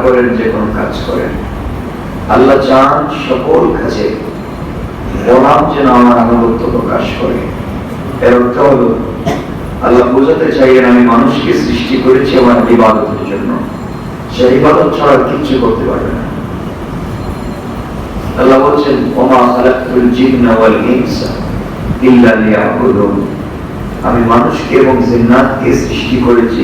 করেন, যে কোনো কাজ করেন, আল্লাহ চান সকল কাজে গোলাম যেন আমার আনুগত্য প্রকাশ করে। এর অর্থ হলো আল্লাহ বোঝাতে চাইলেন আমি মানুষকে সৃষ্টি করেছি আমার ইবাদতের জন্য, সেই ইবাদত ছাড়া কিচ্ছু করতে পারবে না। আল্লাহ বলছেন ওমা খালাকতুল জিন্না ওয়াল ইনসা ইল্লা লিয়াবুদুন, আমি মানুষকে এবং জিন্নাতকে সৃষ্টি করেছি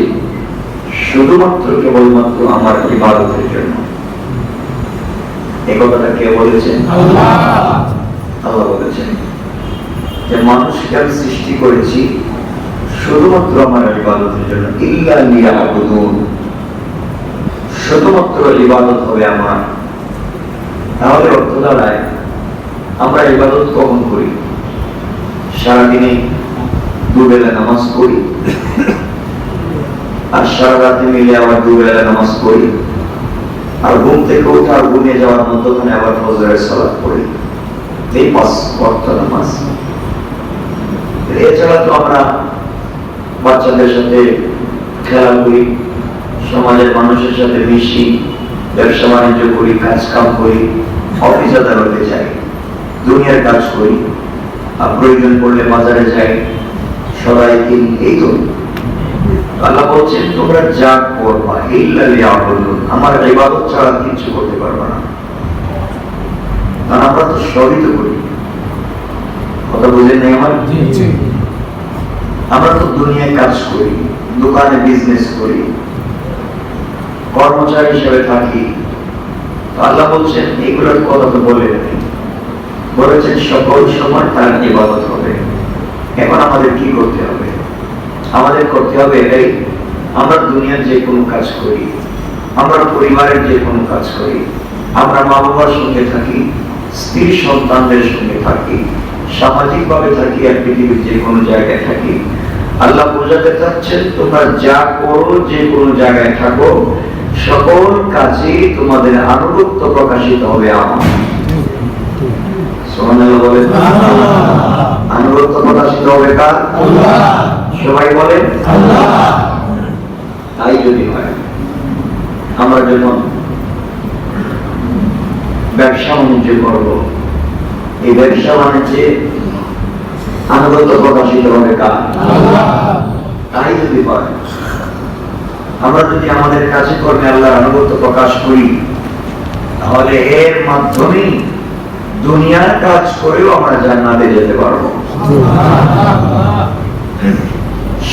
শুধুমাত্র কেবলমাত্র আমার ইবাদতের জন্য। এই কথাটা কে বলেছেন? আল্লাহ। আল্লাহ বলেছেন যে মানুষকে আমি সৃষ্টি করেছি শুধুমাত্র আমার ইবাদতের জন্য, ইল্লা লিয়াবুদুন, শুধুমাত্র ইবাদত হবে আমার। তাহলে অর্থ দাঁড়ায় আমরা ইবাদত কখন করি? সারাদিনে দুবেলা নামাজ পড়ি, আর সারা রাতে মিলে আবার দুবেলা নামাজ পড়ি, আর ঘুম থেকে উঠে আর ঘুমিয়ে যাওয়ার মধ্যখানে আবার ফজরের সালাত পড়ি। এই 5 ওয়াক্ত নামাজ। এছাড়া তো আমরা বাচ্চাদের সাথে খেলা করি, সমাজের মানুষের সাথে মিশি, ব্যবসা বাণিজ্য করি, কাজ কাম করি, অফিস আদালতে যাই, দুনিয়ার কাজ করি, আর প্রয়োজন পড়লে বাজারে যাই, সবাই কিনি। এই তো আল্লাহ বলছেন তোমরা যা করবা ইল্লা লিয়াবুদুন, আমার ইবাদত ছাড়া কিছু করতে পারবে না। কারণ আমরা তো সবই তো করি, কথা বুঝেন নাই আমার? আমরা তো দুনিয়ায় কাজ করি, দোকানে বিজনেস করি, কর্মচারী হিসেবে থাকি। আল্লাহ বলছেন এগুলোর কথা তো বলেন, বলেছেন সকল সময় তার ইবাদত হবে। এখন আমাদের কি করতে হবে? আমাদের করতে হবে এটাই, আমরা দুনিয়ার যে কোনো কাজ করি, আমরা পরিবারের যে কোনো কাজ করি, আমরা মা বাবার সঙ্গে থাকি, স্ত্রী সন্তানদের সঙ্গে থাকি, সামাজিক ভাবে থাকি, আর পৃথিবীর যে কোনো জায়গায় থাকি, আল্লাহ বোঝাতে চাচ্ছেন তোমরা যা করো, যে কোনো জায়গায় থাকো, সকল কাজে তোমাদের আনুগত্য প্রকাশিত হবে আমার। সুবহানাল্লাহ বলেন। আনুগত্য প্রকাশিত হবে কার? আল্লাহ। সবাই বলেন আল্লাহ। তাই যদি হয় আমরা যখন ব্যবসা বাণিজ্য করব, এই ব্যবসা বাণিজ্যে আনুগত্য প্রকাশিত হবে কার? আল্লাহ। তাই যদি হয় আমরা যদি আমাদের কাছে কর্মে আল্লাহর আনুগত্য প্রকাশ করি, তাহলে এর মাধ্যমে দুনিয়ার কাজ করেও আমরা জান্নাতে যেতে পারবো।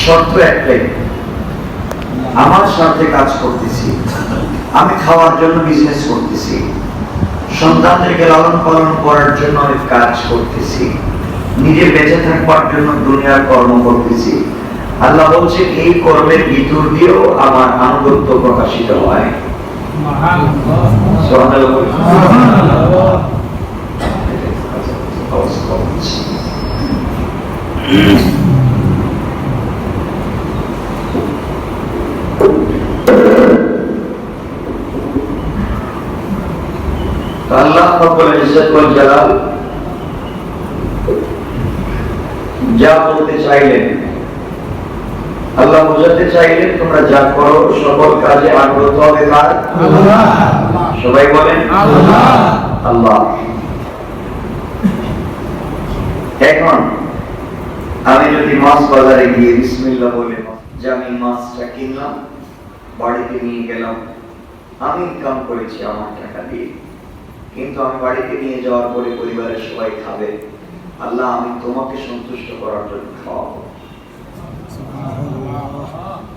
শর্ত একটাই, আমার সাথে কাজ করতেছি, আমি খাওয়ার জন্য বিজনেস করতেছি, সন্তানদেরকে লালন পালন করার জন্য আমি কাজ করতেছি, নিজে বেঁচে থাকবার জন্য দুনিয়ার কর্ম করতেছি। আল্লাহ বলছে এই কর্মের ভিতর দিয়েও আমার আনুগত্য প্রকাশিত হয়। আল্লাহ রাব্বুল ইজ্জত ওয়াল জালাল যা বলতে চাইলেন, আল্লাহ বোঝাতে চাইলেন তোমরা যা করো সকল কাজে আগ্রহ হবে কার? আল্লাহ। সবাই বলেন আল্লাহ। আল্লাহ। এখন আমি যদি মাছ বাজারে গিয়ে বিসমিল্লাহ বলে যে আমি মাছটা কিনলাম, বাড়িতে নিয়ে গেলাম, আমি ইনকাম করেছি আমার টাকা দিয়ে, কিন্তু আমি বাড়িতে নিয়ে যাওয়ার পরে পরিবারের সবাই খাবে, আল্লাহ আমি তোমাকে সন্তুষ্ট করার জন্য খাওয়াবো,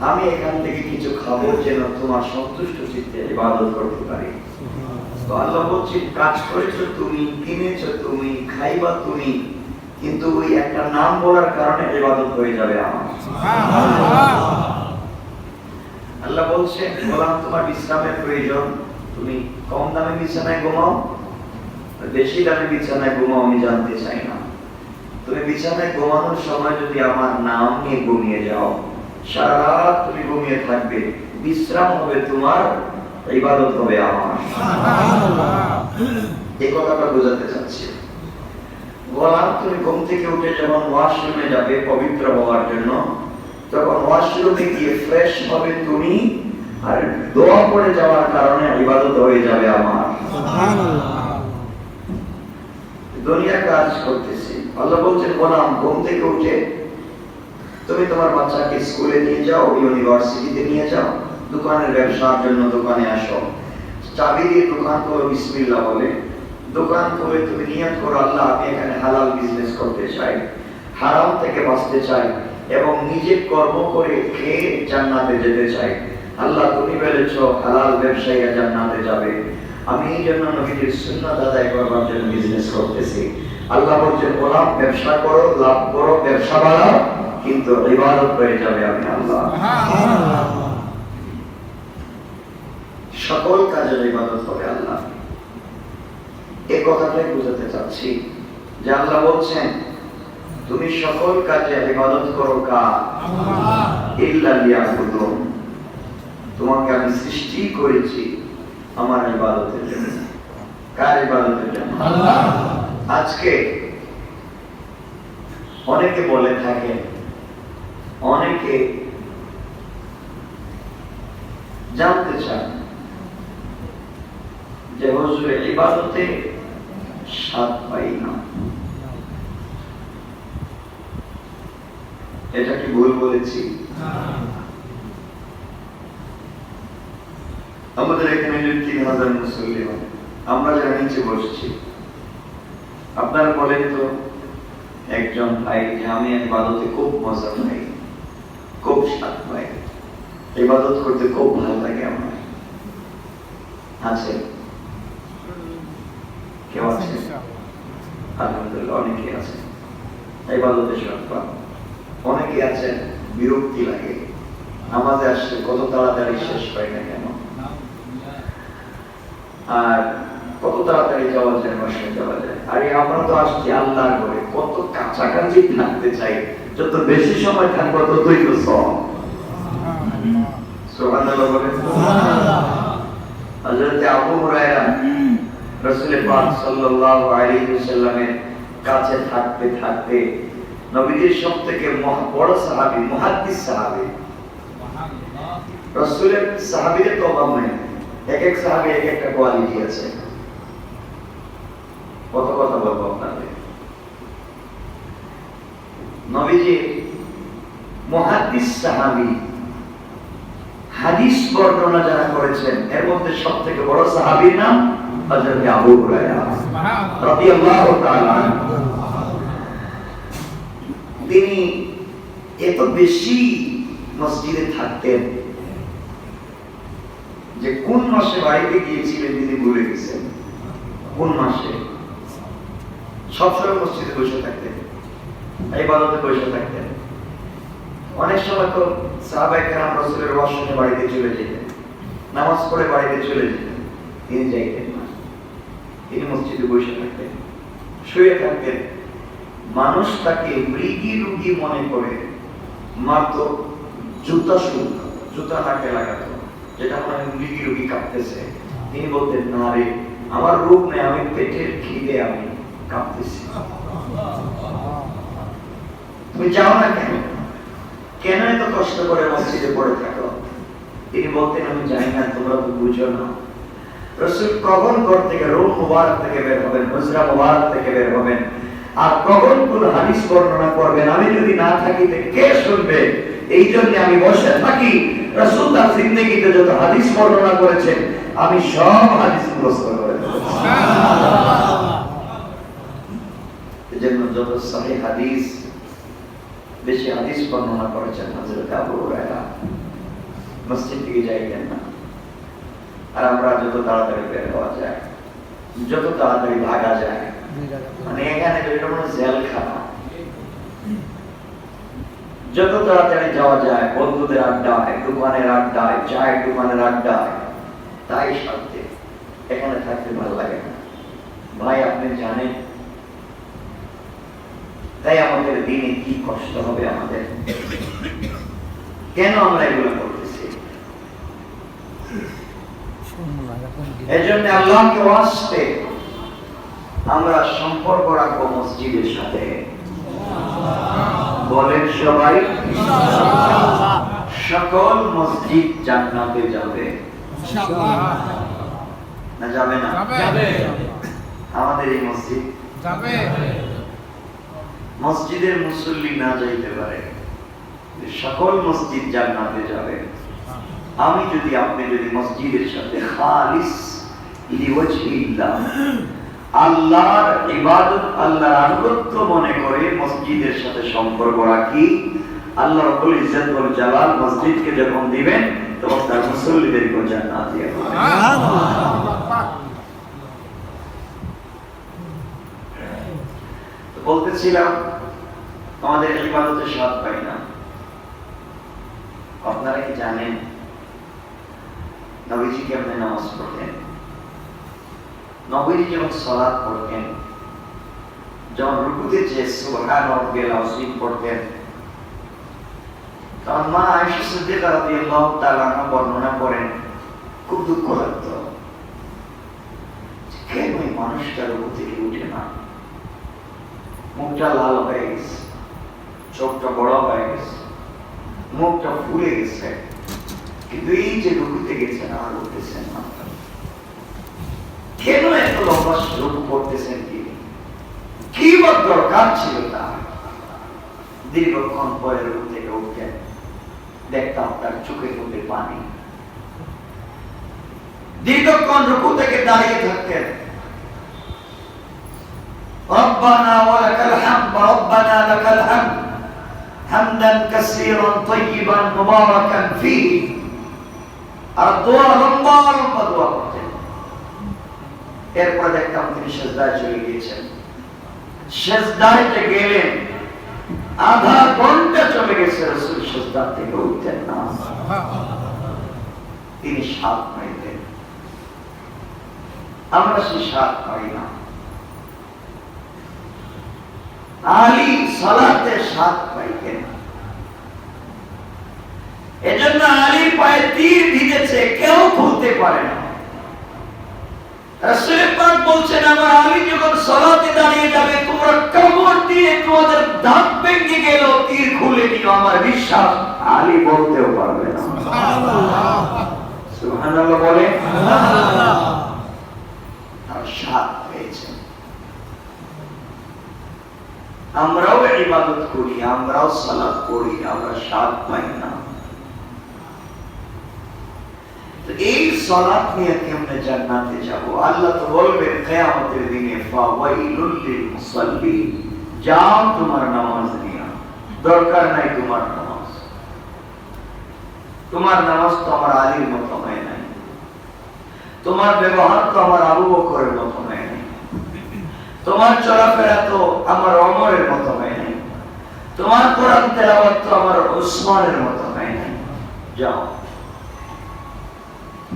আমি এখান থেকে কিছু খাবো যেন তোমার সন্তুষ্ট চিত্তে ইবাদত করতে পারি। তো আল্লাহ বলছে কাজ করেছো তুমি, কিনেছো তুমি, খাইবা তুমি, কিন্তু ওই একটা নাম বলার কারণে ইবাদত হয়ে যাবে আমার। আল্লাহ বলছে গোলাম তোমার বিশ্রামের প্রয়োজন, তুমি কম দামে বিছানায় ঘুমাও, বেশি দামে বিছানায় ঘুমাও আমি জানতে চাই না। তুমি বিছানায় ঘুমানোর সময় যদি আমার নাম নিয়ে ঘুমিয়ে যাও, সারা রাত তুমি ঘুমিয়ে থাকবে, বিশ্রাম হবে তোমার, ইবাদত হবে আমার। এই কথাটা বোঝাতে চাচ্ছি। গোলাম তুমি ঘুম থেকে উঠে যখন ওয়াশরুমে যাবে পবিত্র হওয়ার জন্য, তখন ওয়াশরুমে গিয়ে ফ্রেশ হবে তুমি, আর দোয়া পড়ে যাওয়ার কারণে ইবাদত হয়ে যাবে আমার। দুনিয়া কাজ করতেছি, আল্লাহ বলছেন গোলাম ঘুম থেকে উঠে তুমি তোমার বাচ্চাকে স্কুলে নিয়ে যাও, ইউনিভার্সিটিতে নিয়ে যাও, দোকানের ব্যবসার জন্য দোকানে আসো, চাবি দিয়ে দোকান করো, বিসমিল্লাহ বলে দোকান করে তুমি নিয়ত করো আল্লাহ আমি এখানে হালাল বিজনেস করতে চাই, হারাম থেকে বাঁচতে চাই এবং নিজে কর্ম করে খেয়ে জান্নাতে যেতে চাই। আল্লাহ তুমি বলেছো হালাল ব্যবসায়ীরা জান্নাতে যাবে, আমি এই জন্য নবীজির সুন্নাত আদায় করবার জন্য বিজনেস করতেছি। আল্লাহ বলছেন গোলাম ব্যবসা করো, লাভ করো, ব্যবসা বাড়াও, কিন্তু ইবাদত হয়ে যাবে আমি আল্লাহ। সকল কাজের ইবাদত হবে আল্লাহ। এই কথাটাই বুঝাতে চাচ্ছি যে আল্লাহ বলছেন তুমি সকল কাজে ইবাদত করো কার? ইল্লা লিয়াবুদুন। তোমাকে আমি সৃষ্টি করেছি আমার ইবাদতের জন্য। কার ইবাদতের জন্য? আল্লাহ। আজকে অনেকে বলে থাকে, অনেকে জানতে চান যে হুজুর ইবাদতে স্বাদ পাই না, এটা কি ভুল বলেছি? আমাদের এখানে ৩,০০০ মুসল্লি, আমরা যারা নিচে বসছি, আপনারা বলেন তো একজন ভাই যে আমি ইবাদতে খুব মজা পাই, খুব স্বাদ পাই, ইবাদত করতে খুব ভালো লাগে আমার, আছে? কেউ আছে? আলহামদুলিল্লাহ অনেকে আছে ইবাদতে স্বাদ পান। অনেকে আছেন বিরক্তি লাগে, নামাজে আসছে কত তাড়াতাড়ি শেষ হয় না কেন, আর কত তাড়াতাড়ি যাওয়া যায়, বাসায় যাওয়া যায়। আরে আমরা তো আসছি আল্লাহর ঘরে, কত কাছাকাছি থাকতে চাই, যত বেশি সময় থাকবো ততই তো সওয়াব। সুবহানাল্লাহ বলেন। হযরত আবু হুরায়রা রাসূল পাক সাল্লাল্লাহু আলাইহি ওয়াসাল্লামের কাছে থাকতে থাকতে নবীজির সবথেকে বড় সাহাবী, মুহাদ্দিস সাহাবী, রাসূলের সাহাবীদের তো অভাব নেই, এক এক সাহাবী এক একটা কোয়ালিটি আছে। কত কথা বলবো আপনাদের। নবীজি মুহাদ্দিস সাহাবী, হাদিস বর্ণনা যারা করেছেন এর মধ্যে সবথেকে বড় সাহাবীর নাম হযরত আবু হুরায়রা রাদিয়াল্লাহু তাআলা। তিনি এত বেশি মসজিদে থাকতেন যে কোন মাসে বাড়িতে গিয়েছিলেন তিনি ভুলে গেছেন। কোন মাসে? সবসময় মসজিদে বসে থাকতেন, ইবাদতে বসে থাকতেন। অনেক সময় তো সাহাবায়ে কেরাম রাসূলের ওয়াজ শুনে বাড়িতে চলে যেতেন, নামাজ পড়ে বাড়িতে চলে যেতেন, তিনি যাইতেন না, তিনি মসজিদে বসে থাকতেন, শুয়ে থাকতেন। মানুষ তাকে মৃগী রোগী মনে করে মাত্র জুতা শুনত, জুতা নাকে লাগাতো, যেটা মনে মৃগী রোগী কাঁপতেছে। তিনি বলতেন না রে, আমার রোগ নেই, আমি পেটের খিদে আমি কাঁপতেছি। তুমি যাও না কেন? কেন এত কষ্ট করে মসজিদে পড়ে থাকো? তিনি বলতেন আমি জানি না, তোমরা তো বুঝো না। রাসূল কখন ঘর থেকে রূহ মুবারক থেকে বের হবেন, হুজরা মুবারক থেকে বের হবেন, আর কখন কোন হাদিস বর্ণনা করবেন আমি যদি না থাকি কে শুনবে? এই জন্য আমি বসে থাকি। রাসূল তার জিন্দেগিতে যত হাদিস বর্ণনা করেছেন আমি সব হাদিস মুখস্থ করে ফেলেছি। এজন্য যত সহিহ হাদিস, বেশি হাদিস বর্ণনা করেছেন হযরত আবু হুরায়রা। মসজিদ থেকে যাইতেন না। আর আমরা যত তাড়াতাড়ি বের হওয়া যায়, যত তাড়াতাড়ি ভাগা যায়, মানে এখানে যেটা মনে জেলখানা, যত তাড়াতাড়ি যাওয়া যায়, বন্ধুদের আড্ডায়, দোকানের আড্ডায়, চায়ের দোকানের আড্ডায়, তাই শান্তি। এখানে থাকতে ভালো লাগে না। ভাই আপনি জানেন, তাই আমাদের দিনে কি কষ্ট হবে আমাদের, কেন আমরা এগুলো করতেছি? এজন্য আল্লাহকে ওয়াস্তে আমরা সম্পর্ক রাখবো মসজিদের সাথে। বলেন সবাই সকল মসজিদ জান্নাতে যাবে না যাবে না? আমাদের এই মসজিদ যাবে। মসজিদের মুসল্লি না যাইতে পারে, সকল মসজিদ জান্নাতে যাবে। আমি যদি আপনি যদি মসজিদের সাথে খালিস লিওয়াজহিল্লাহ আল্লাহর ইবাদত আল্লাহর আনুগত্য মনে করে মসজিদের সাথে সম্পর্ক রাখি, আল্লাহ রাব্বুল ইজ্জত ওয়াল জালাল মসজিদকে যখন দিবেন তখন তার মুসল্লিদেরকে জান্নাত দিয়ে দিবেন। সুবহানাল্লাহ। তো বলতেছিলাম আমাদের ইবাদতের স্বাদ পাই না। আপনারা কি জানেন নবীজি কেমনে নামাজ পড়তেন? নবীজি যখন সালাত পড়তেন, যখন রুকুতে যে সুবহান রাব্বিয়াল আযীম পড়তেন, তখন মা আয়েশা সিদ্দিকা রাদিয়াল্লাহু তাআলা বর্ণনা করেন খুব দুঃখ লাগতো, কেন এই মানুষটা রুকু থেকে উঠে না? মুখটা লাল হয়ে গেছে, চোখটা বড় হয়ে গেছে, মুখটা ফুলে গেছে, কিন্তু এই যে রুকুতে গেছেন আর উঠতেছেন না, কেন এত লম্বা রুকু করতেছেন? কি বা দরকার ছিল তার? দীর্ঘক্ষণ পরে রুকু থেকে উঠতেন, দেখতাম তার চোখে মুখে পানি। দীর্ঘক্ষণ রুকু থেকে দাঁড়িয়ে থাকতেন, রব্বানা ওয়া লাকাল হামদ রব্বানা লাকাল হামদ হামদান কাসীরান তাইয়িবান মুবারাকান ফীহি। আর দোয়া লম্বা লম্বা দোয়া করতেন। এরপর দেখতাম তিনি সিজদায় চলে গিয়েছেন। সিজদায় গেলেন, আধা ঘন্টা চলে গেছে, রাসূল সিজদা থেকে উঠতেন না। তিনি স্বাদ পাইতেন, আমরা সেই স্বাদ পাই না। আলী সালাতে স্বাদ পাইতেন, এজন্য আলীর পায়ে তীর বিঁধেছে, কেউ খুলতে পারে না। রাসূল পাক বলছেন, আমার আলী যখন সালাতে দাঁড়িয়ে যাবে, তোমরা কামড় দিয়ে তোমাদের দাঁত ভেঙে গেল, তীর খুলে নিও। আমার বিশ্বাস আলী বলতেও পারবে না। সুবহানাল্লাহ, সুবহানাল্লাহ বলে। সুবহানাল্লাহ। তার স্বাদ পেয়েছেন। আমরাও ইবাদত করি, আমরাও সালাত করি, আমরা স্বাদ পাই না। এই সালাত নিয়ে কেমনে জান্নাতে যাব? আল্লাহ তো বলবেন কিয়ামতের দিনে, ফাওয়াইলুল লিল মুসাল্লিন, যাও তোমার নামাজ নিয়ে, দরকার নাই তোমার নামাজ। তোমার নামাজ তো আমার আলীর মতো হয় নাই, তোমার ব্যবহার তো আমার আবু বকরের মতো হয় নাই, তোমার চলাফেরা তো আমার ওমরের মতো হয় নাই, তোমার কোরআন তেলাওয়াত তো আমার উসমানের মতো হয় নাই। যাও।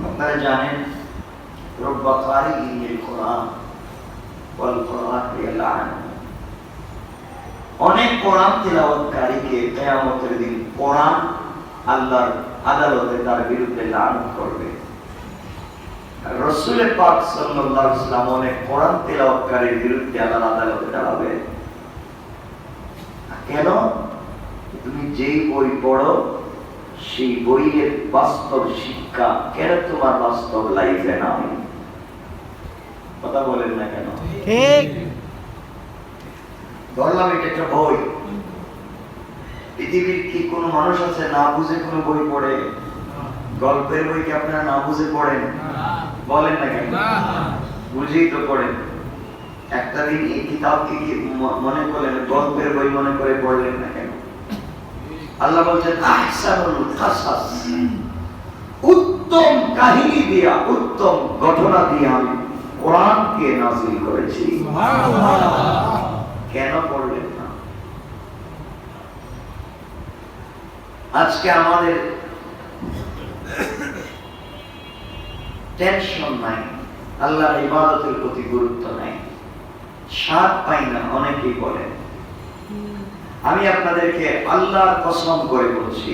আপনারা জানেন রব্বা কারিইল কোরআন ওয়াল কোরআন ইয়ালান, অনেক কোরআন তেলাওয়াতকারীকে কিয়ামতের দিন কোরআন আল্লাহর আদালতে তার বিরুদ্ধে লানত করবে। রাসূল পাক সাল্লাল্লাহু আলাইহি ওয়াসাল্লাম অনেক কোরআন তেলাওয়াতকারীর বিরুদ্ধে আল্লাহর আদালতে দাঁড়াবে। কেন? তুমি যেই বই পড়ো সেই বইয়ের বাস্তব শিক্ষা কেন তোমার বাস্তব লাইফে নাই? কথা বলেন না কেন? ঠিক। ধরলাম এটা একটা বই, পৃথিবীর কি কোনো মানুষ আছে না বুঝে কোনো বই পড়ে? গল্পের বই কি আপনারা না বুঝে পড়েন? বলেন না কেন? বুঝেই তো পড়েন। একটা দিন এই কিতাবকে কি মনে করলেন গল্পের বই মনে করে পড়লেন না কেন? আল্লাহ বলছেন আহসানুল কাসাস, উত্তম কাহিনী দিয়া, উত্তম ঘটনা দিয়ে আমি কোরআনকে নাযিল করেছি। সুবহানাল্লাহ। কেন পড়লেন না? আজকে আমাদের টেনশন নাই, আল্লাহর ইবাদতের প্রতি গুরুত্ব নাই, স্বাদ পাই না। অনেকেই বলেন, আমি আপনাদেরকে আল্লাহর কসম করে বলছি,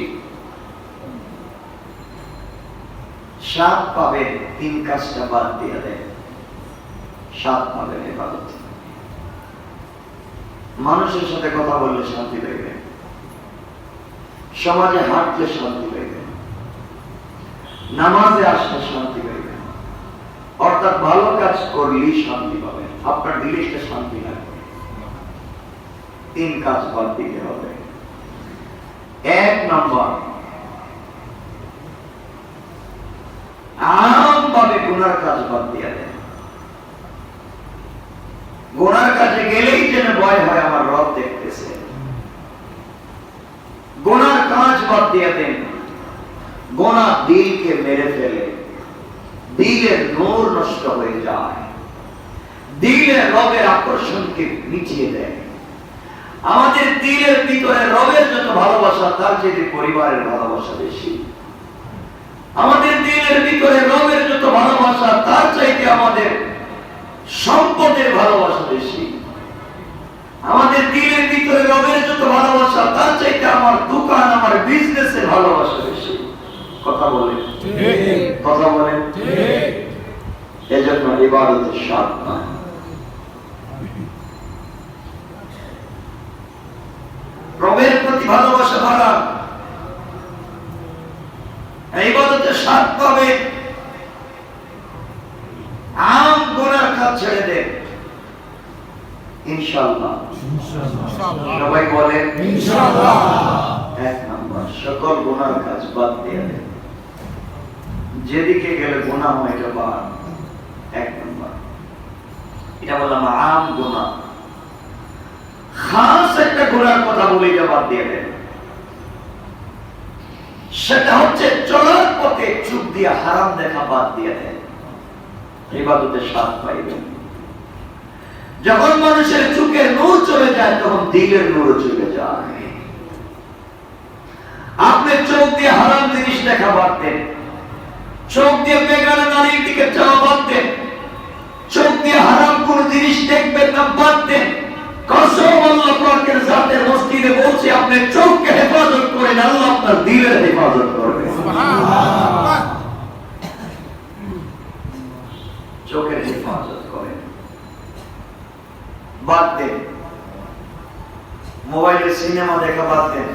স্বাদ পাবেন তিন কাজটা বাদ দিয়ে দেন, স্বাদ পাবেন ইবাদত। মানুষের সাথে কথা বললে শান্তি পাইবেন, সমাজে হাঁটলে শান্তি পাইবেন, নামাজে আসলে শান্তি পাইবেন, অর্থাৎ ভালো কাজ করলেই শান্তি পাবেন। আপনার দিলে শান্তি লাগবে, 3 কাজ বাদ দিতে হবে। 1 নম্বর, আমভাবে গুনার কাজ বাদ দিয়ে দেন। গুনার কাজে গেলেই যেন ভয় হয় আমার রব দেখতেছে। গুনার কাজ বাদ দিয়ে দেন। গুনাহ দিলকে মেরে ফেলে, দিলের নূর নষ্ট হয়ে যায়, দিলের রবের আকর্ষণকে মিটিয়ে দেয়। আমাদের দিলের ভিতরে রবের যত ভালোবাসা তার চেয়ে পরিবারের ভালোবাসা বেশি। আমাদের দিলের ভিতরে রবের যত ভালোবাসা তার চাইতে আমাদের সম্পদের ভালোবাসা বেশি। আমাদের দিলের ভিতরে রবের যত ভালোবাসা তার চাইতে আমার দোকান, আমার বিজনেসের ভালোবাসা বেশি। কথা বলেন ঠিক, কথা বলেন ঠিক। এজন্য ইবাদতের স্বাদ না। রবের প্রতি ভালোবাসা বাড়ান, ইবাদতের স্বাদ পাবে। আম গুনার কাজ ছেড়ে দেন ইনশাআল্লাহ। সবাই বলেন ইনশাআল্লাহ। 1 নম্বর, সকল গুনার কাজ বাদ দিয়ে দেন। যেদিকে গেলে গুনাহ হয় এটা বাদ। 1 নম্বর, এটা বললাম আম গুনাহ। খাস একটা গুনার কথা বলে এটা বাদ দিয়ে দেন। সেটা হচ্ছে চলার পথে চোখ দিয়ে হারাম দেখা বাদ দিয়ে দেন, ইবাদতের স্বাদ পাইবেন। যখন মানুষের চোখের নূর চলে যায় তখন দিলের নূর চলে যায়। আপনি চোখ দিয়ে হারাম জিনিস দেখা বাদ দেন, চোখ দিয়ে বেগানা নারীর দিকে যাওয়া বাদ দেন, চোখ দিয়ে হারাম কোন জিনিস দেখবেন না বাদ দেন। কসম আল্লাহ পাকের জাতের মসজিদে বলছি, আপনি চোখকে হেফাজত করেন, আল্লাহ আপনার দিলের হেফাজত করবে। সুবহানাল্লাহ। চোখের হেফাজত করেন, বাদ দেন। মোবাইলে সিনেমা দেখা বাদ দেন,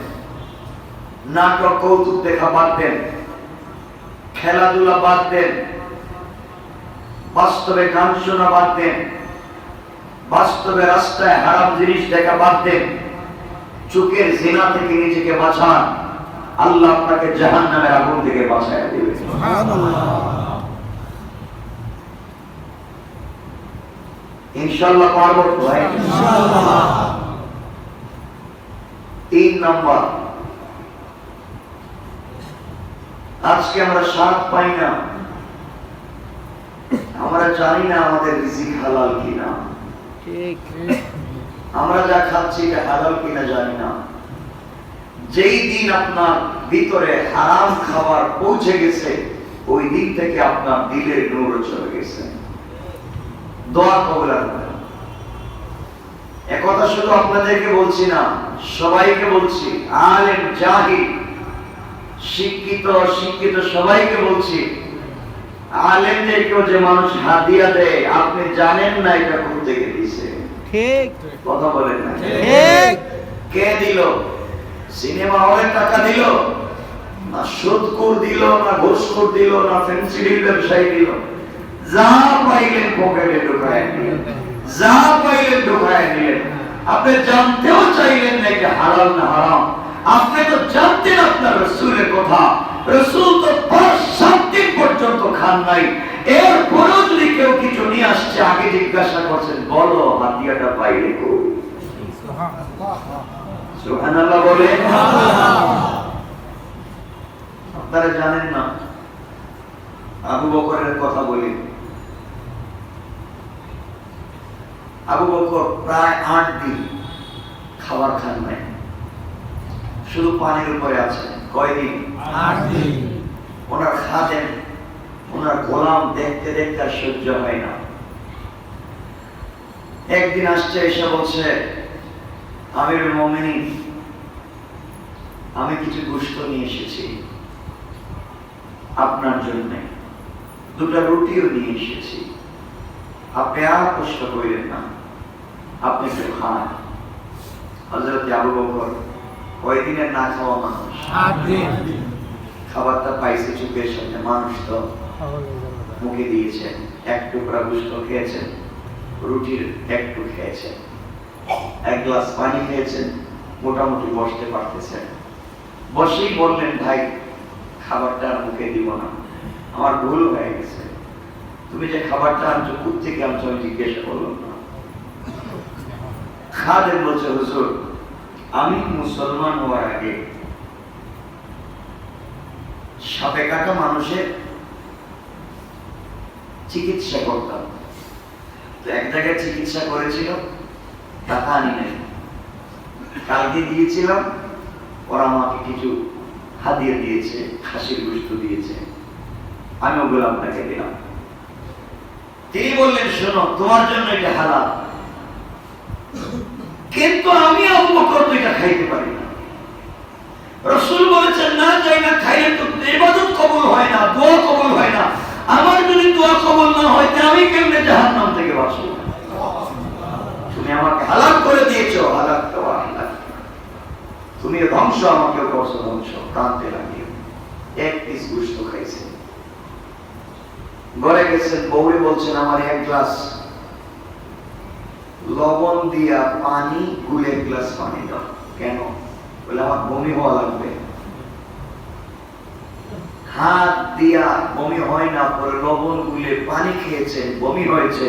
নাটক কৌতুক দেখা বাদ দেন, খেলাধুলা বাদ দেন, বাস্তবে গান শোনা বাদ দেন, বাস্তবে রাস্তায় হারাম জিনিস দেখা বাদ দেন। চোখের জিনা থেকে নিজেকে বাঁচান, আল্লাহ আপনাকে জাহান্নামের আগুন থেকে বাঁচায় দিবে। সুবহানাল্লাহ। ইনশাআল্লাহ পারবো ভাই, ইনশাআল্লাহ। 3 নম্বর, আজকে আমরা স্বাদ পাই না, আমরা জানি না আমাদের রিজিক হালাল কিনা। ঠিক, আমরা যা খাচ্ছি এটা হালাল কিনা জানি না। যেই দিন আপনার ভিতরে হারাম খাবার পৌঁছে গেছে, ওই দিন থেকে আপনার দিলের নূর চলে গেছে। দোয়া কবুল হবে। একথা শুধু আপনাদেরকে বলছি না, সবাইকে বলছি, আলেম জাহিল, শিক্ষিত অশিক্ষিত সবাইকে বলছি। আলেমদেরকেও যে মানুষ হাদিয়া দেয়, আপনি জানেন না এটা কোথা থেকে দিয়েছে। ঠিক, কথা বলেন না ঠিক। কে দিল? সিনেমা হলের টাকা দিল, না সুদখোর দিল, না ঘুষখোর দিল, না ফেন্সিডিল ব্যবসায়ী দিল? যা পাইলেন পকেটে ঢুকায় দিলেন, যা পাইলেন ঢুকায় দিলেন। আপনি জানতেও চাইলেন না এটা হালাল না হারাম। আপনি তো জানতেন আপনার রাসূলের কথা, রাসূল তো 5-7 দিন পর্যন্ত খান নাই। এরপরেও যদি কেউ কিছু নিয়ে আসছে, আগে জিজ্ঞাসা করছেন, বলো হাদিয়াটা পাইলে কই? সুবহানাল্লাহ বলেন। আপনারা জানেন না, আবু বকরের কথা বলি। আবু বকর প্রায় 8 দিন খাবার খান নাই, শুধু পানির উপরে আছে। কয়দিন? 8 দিন। ওনার খাদেম, ওনার গোলাম দেখতে দেখতে আর সহ্য হয় না। একদিন আসছে, এসে বলছে, আমিরুল মুমিনিন, আমি কিছু গোশত নিয়ে এসেছি আপনার জন্য, 2টা রুটিও নিয়ে এসেছি, আপনি আর কষ্ট করেন না, আপনি একটু খান। হযরত আবু বকর ওই দিনের না খাওয়া মানুষ, 8 দিন খাবারটা পাইছে চোখের সামনে, মানুষ তো মুখে দিয়েছেন, এক টুকরা গোশত খেয়েছেন, রুটির একটু খেয়েছেন, এক গ্লাস পানি খেয়েছেন, মোটামুটি বসতে পারতেছেন। বসেই বললেন, ভাই খাবারটা আর মুখে দিব না, আমার ভুল হয়ে গেছে, তুমি যে খাবারটা আনছো কোত্থেকে আনছো আমি জিজ্ঞাসা করলাম না। খাদেম বলছে, হুজুর আমি মুসলমান হওয়ার আগে সাপে কাটা মানুষের চিকিৎসা করতাম, তো এক জায়গায় চিকিৎসা করেছিল, টাকা আনি নাই, কালকে দিয়েছিলাম, ওরা আমাকে কিছু হাদিয়া দিয়েছে, খাসির গোশত দিয়েছে, আমি ওগুলো আপনাকে দিলাম। তিনি বললেন, শোনো তোমার জন্য এটা হালাল, কিন্তু আমি আবু বকর তো এটা খাইতে পারি না। রাসূল বলেছেন, না যাই না খাইলে তো ইবাদত কবুল হয় না, দোয়া কবুল হয় না। আমার যদি দোয়া কবুল না হয় তাহলে আমি কেমনে জাহান্নাম থেকে বাঁচবো? তুমি আমাকে হালাল করে দিয়েছো, হালাল খাওয়া হালাল, তুমি ধ্বংস আমাকে করছো ধ্বংস। কাঁদতে লাগিয়ে এক পিস গোশত খাইছে, ঘরে গেছেন, বউরে বলছেন আমার এক গ্লাস লবণ দিয়া পানি গুলে এক গ্লাস পানি দাও। কেন? বলে আমার বমি হওয়া লাগবে। হাত দিয়া বমি হয় না, পরে লবণ গুলে পানি খেয়েছেন, বমি হয়েছে,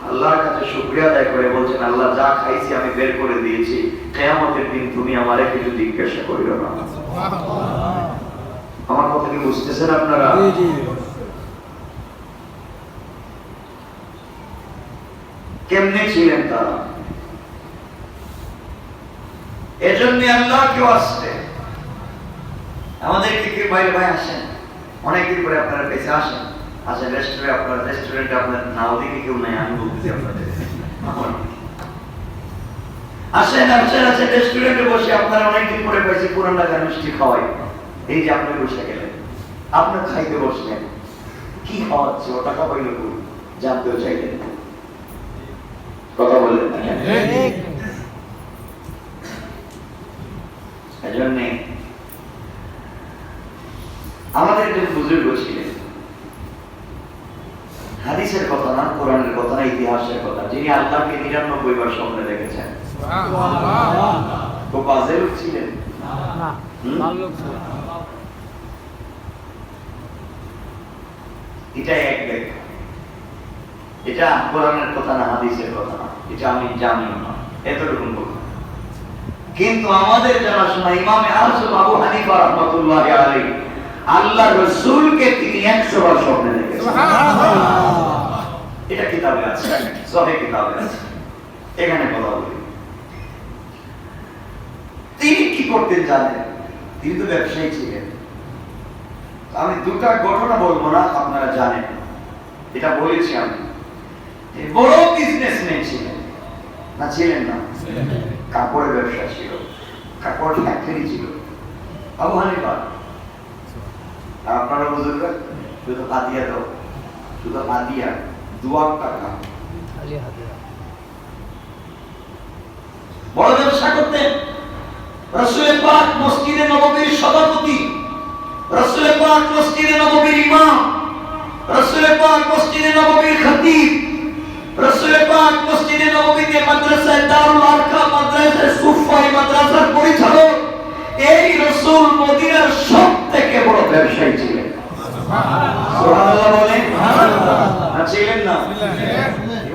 আল্লাহর কাছে শুকরিয়া আদায় করে বলছেন, আল্লাহ যা খাইছি আমি বের করে দিয়েছি, কিয়ামতের দিন তুমি আমারে কিছু জিজ্ঞাসা করিও না। আমার কথা কি বুঝতেছেন আপনারা? কেমনে ছিলেন তারা? এজন্য আল্লাহ কেউ আসতে আমাদেরকে কি বাইরে ভাই আসেন, অনেকদিন পরে আপনারা বেঁচে আসেন, আসেন রেস্টুরেন্টে আপনার নাও দিকে কেউ নাই, আমি বলতেছি আপনাদের আসেন আসেন আসেন রেস্টুরেন্টে বসে আপনারা অনেকদিন পরে পাইছে পুরান ঢাকার মিষ্টি খাওয়াই। এই যে আপনি বসে গেলেন, আপনার খাইতে বসলেন, কি খাওয়াচ্ছে, ও টাকা পাইল জানতেও চাইলেন, কথা বললেন না? এজন্য আমাদের একজন বুজুর্গ ছিলেন, হাদিসের কথা না, কোরআনের কথা না, ইতিহাসের কথা, যিনি আল্লাহকে ৯৯ বার স্বপ্নে দেখেছেন। খুব বাজে লোক ছিলেন না, ভালো লোক ছিলেন। এটা এক ব্যাখ্যা, এটা কোরআনের কথা না, হাদিসের কথা না, এটা আমি জানিও না, এতটুকু কথা। কিন্তু আমাদের জানাশোনা ইমামে আযম আবু হানিফা রাহমাতুল্লাহি আলাইহি আল্লাহ রাসূলকে তিনি ১০০ বার স্বপ্নে দেখেছেন। সুবহানাল্লাহ, এটা কিতাবে আছে, সহিহ কিতাবে আছে। এখানে কথা বলি, তিনি কি করতেন জানেন? তিনি তো ব্যবসায়ী ছিলেন। আমি দুটা ঘটনা বলবো না, আপনারা জানেন, এটা বলেছি আমি। বড় বিজনেসম্যান ছিলেন না, ছিলেন না? কাপড়ের ব্যবসা ছিল, কাপড় ফ্যাক্টরি ছিল আবু হানিফা। আপনারা বুঝুন, শুধু হাদিয়া দাও, শুধু হাদিয়া, দুয়ার টাকা, বড় ব্যবসা করতেন। রাসূল পাক মসজিদে নববীর সভাপতি, রাসূল পাক মসজিদে নববীর ইমাম, রাসূল পাক মসজিদে নববীর খতিব, রাসূল পাক মসজিদে নববীতে মাদ্রাসায় দারুল আরকাম, মাদ্রাসায় সুফাই মাদ্রাসার পরিচালক। এই রাসূল মদিনার সবথেকে বড় ব্যবসায়ী ছিলেন। সুবহানাল্লাহ বলেন। সুবহানাল্লাহ, ছিলেন না?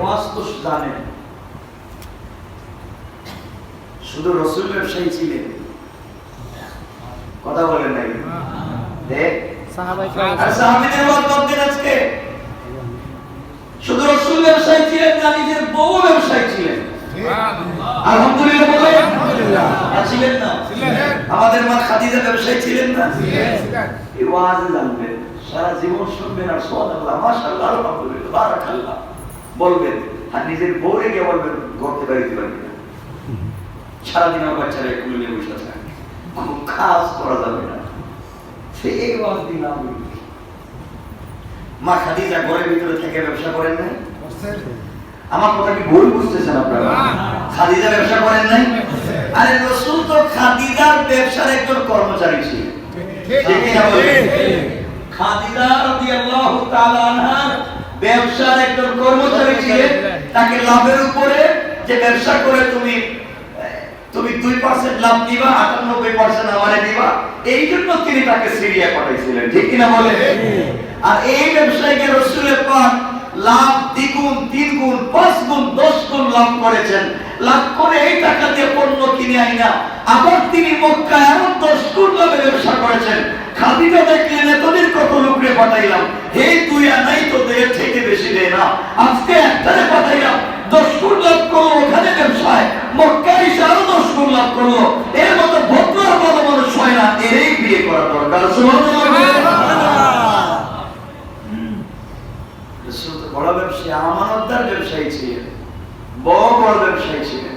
বাস্তব জানেন, শুধু রাসূল ব্যবসায়ী ছিলেন, কথা বলেন নাই? দেখ সাহাবীদের বদলেন আজকে, শুধু রাসূল ব্যবসায়ী ছিলেন না, নিজের বউ ব্যবসায়ী ছিলেন। আলহামদুলিল্লাহ বলেন। আলহামদুলিল্লাহ, ছিলেন না? আমাদের মা খাদিজা ব্যবসায়ী ছিলেন না? এই ওয়াজ জানবেন, সারা জীবন শুনবেন আর সুবহানাল্লাহ, মাশাআল্লাহ, আলহামদুলিল্লাহ, বারাকাল্লাহ বলবেন, আর নিজের বউরে কে বলবেন ঘরতে বাড়িতে পারবেন না, সারাদিন আমার বাচ্চারা কুলে নিয়ে বসে থাকে, কোনো কাজ করা যাবে না। সেই ওয়াজ দিলাম। মা খাদিজা ঘরের ভিতরে থেকে ব্যবসা করেন নাই? আমার কথা কি ভুল বুঝতেছেন আপনারা? খাদিজা ব্যবসা করেন নাই? আরে রাসূল তো খাদিজার ব্যবসার একজন কর্মচারী ছিলেন। ঠিক না বলেন? খাদিজা রাদিয়াল্লাহু তাআলা আনহার ব্যবসার একজন কর্মচারী ছিলেন, তাকে লাভের উপরে যে ব্যবসা করে তুমি 2% লাভ দিবা, 98% আমারে দিবা, এই জন্য তিনি তাকে সিরিয়া পাঠাইছিলেন। ঠিক কিনা বলে? আর এই ব্যবসায়ীকে রাসূলের পাক লাভ দ্বিগুণ, 3 গুণ, 5 গুণ, 10 গুণ লাভ করেছেন। লাভ করে এই টাকা দিয়ে পণ্য কিনে আইনা আবার তিনি মক্কায় আরো 10 গুণ লাভে ব্যবসা করেছেন। খাদিজা দেখলেন এতদিন কত লোকরে পাঠাইলাম, হে তুই আনাই তো এর থেকে বেশি দেয় না, আজকে একটারে পাঠাইলাম 10 গুণ লাভ করলো ওখানে ব্যবসায়, মক্কায় এসে আরো 10 গুণ লাভ করলো। এর মতো ভদ্র আর ভালো মানুষ হয় না, এরই বিয়ে করা দরকার। বড় ব্যবসায়ী, আমানতদার ব্যবসায়ী ছিলেন, বড় ব্যবসায়ী ছিলেন।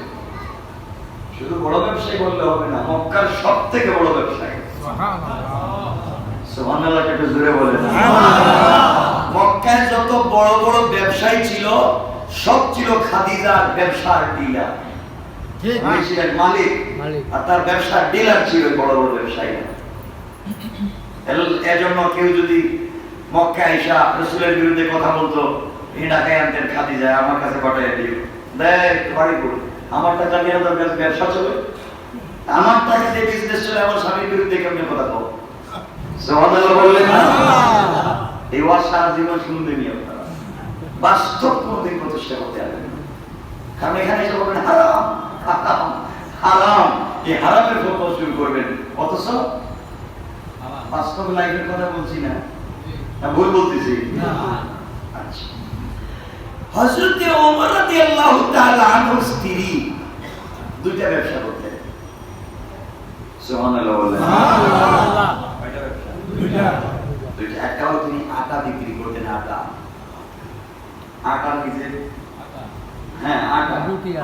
শুধু বড় ব্যবসায়ী বললে হবে না, মক্কার সব থেকে বড় ব্যবসায়ী। সুবহানাল্লাহ, একটু জোরে বলেন। মক্কায় যত বড় বড় ব্যবসায়ী ছিল সব ছিল খাদিজার ব্যবসার ডিলার। উনি ছিলেন মালিক, আর তার ব্যবসার ডিলার ছিল বড় বড় ব্যবসায়ী। এজন্য কেউ যদি মক্কায় এসে রাসূলের বিরুদ্ধে কথা বলতো, এই ঢাকায় আনতেন খাদিজা, আমার কাছে পাঠিয়ে দিও, দেখ বাড়ি করে আমার টাকা নিয়ে তোর কাছে ব্যবসা চলে, আমার টাকা দিয়ে বিজনেস চলে, আমার স্বামীর বিরুদ্ধে কেমনে কথা বল? সুবহানাল্লাহ বললেন না? এই ওয়াজ সারা জীবন শুনবেন আপনারা, বাস্তব কোনদিন প্রতিষ্ঠা করতে পারবেন না। কারণ এখানে এসে বলবেন হারাম হারাম হারাম, এই হারামের কথা শুরু করবেন, অথচ বাস্তব লাইফের কথা বলছি না, ভুল বলতেছি? আচ্ছা, হযরত ওমর রাদিয়াল্লাহু তাআলা আনহুর স্ত্রী দুইটা ব্যবসা করতেন। সুবহানাল্লাহ বলেন। সুবহানাল্লাহ। কয়টা ব্যবসা? দুইটা। একটা হলো তিনি আটা বিক্রি করতেন, আটা নিজে, হ্যাঁ আটা,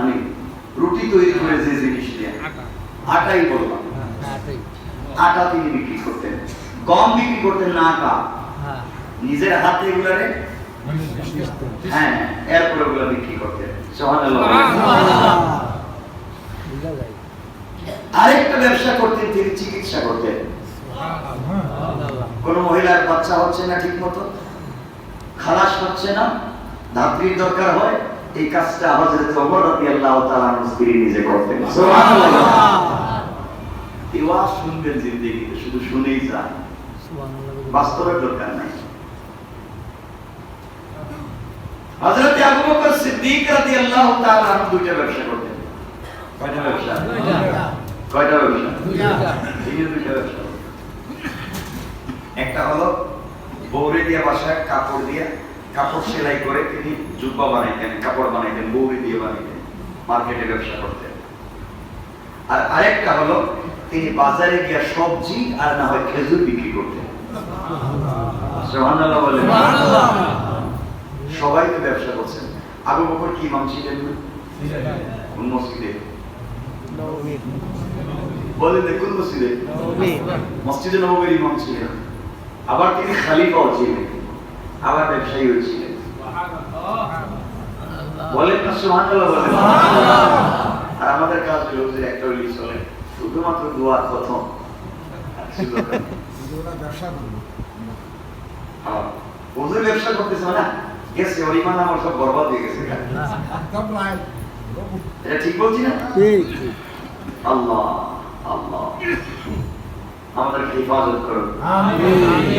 মানে রুটি তৈরি করে যে জিনিস দিয়ে আটাই বললাম, আটা তিনি বিক্রি করতেন। গম বিক্রি করতেন না, আটা নিজের হাতে এগুলারে, হ্যাঁ এরপরে ওগুলো বিক্রি করতেন। সুবহানাল্লাহ। আরেকটা ব্যবসা করতেন, তিনি চিকিৎসা করতেন। কোন মহিলার বাচ্চা হচ্ছে না ঠিক মতো, খালাস হচ্ছে না, ধাত্রীর দরকার হয়, এই কাজটা হযরত ওমর রাদিয়াল্লাহু তাআলা আনহু স্ত্রী নিজে করতেন। সুবহানাল্লাহ। এই ওয়াজ শুনবেন জিন্দেগিতে, শুধু শুনেই যান, বাস্তবের দরকার নাই। হযরত আবু বকর সিদ্দিক রাদিয়াল্লাহু তাআলা আনহু দুইটা ব্যবসা করতেন। কয়টা ব্যবসা? কয়টা ব্যবসা? তিনি দুইটা ব্যবসা। একটা হলো বৌরে দিয়ে বাসায় কাপড় দিয়ে, কাপড় সেলাই করে তিনি জুব্বা বানাইতেন, কাপড় বানাইতেন, বৌরে দিয়ে বানাইতেন, মার্কেটে ব্যবসা করতেন। আর আরেকটা হলো তিনি বাজারে গিয়ে সবজি আর না হয় খেজুর বিক্রি করতেন। সুবহানাল্লাহ বলেন। সবাই তো ব্যবসা করছেন। আবু বকর কি ইমাম ছিলেন না? কোন মসজিদে? বলেন কোন মসজিদে? মসজিদে নববীর ইমাম ছিলেন। আবার তিনি খলিফাও ছিলেন, আবার ব্যবসায়ীও ছিলেন। বলেন না সুবহানাল্লাহ বলেন। আর আমাদের কাজ হলো যে একটা হইলেই চলে, শুধুমাত্র দোয়া প্রথম। হুজুর ব্যবসা করতেছে না, গেছে ওর ইমান আমার সব বরবাদ হয়ে গেছে। এটা ঠিক বলছি না? আল্লাহ আল্লাহ আমাদের হেফাজত করুন,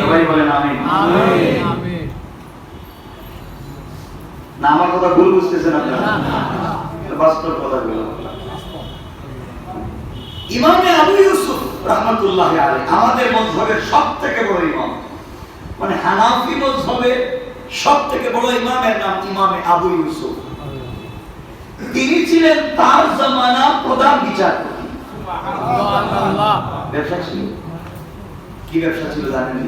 সবাই বলেন আমিন। না আমার কথা ভুল বুঝতেছেন আপনারা? বাস্তব কথা বললাম। ইমামে আবু ইউসুফ রাহমাতুল্লাহি আলাইহি আমাদের মাযহাবের সবথেকে বড় ইমাম, মানে হানাফি মাযহাবের সবথেকে বড় ইমামের নাম ইমামে আবু ইউসুফ। তিনি ছিলেন তার জামানা প্রধান বিচারপতি। সুবহানাল্লাহ। ব্যবসা ছিল, কি ব্যবসা ছিল জানেন?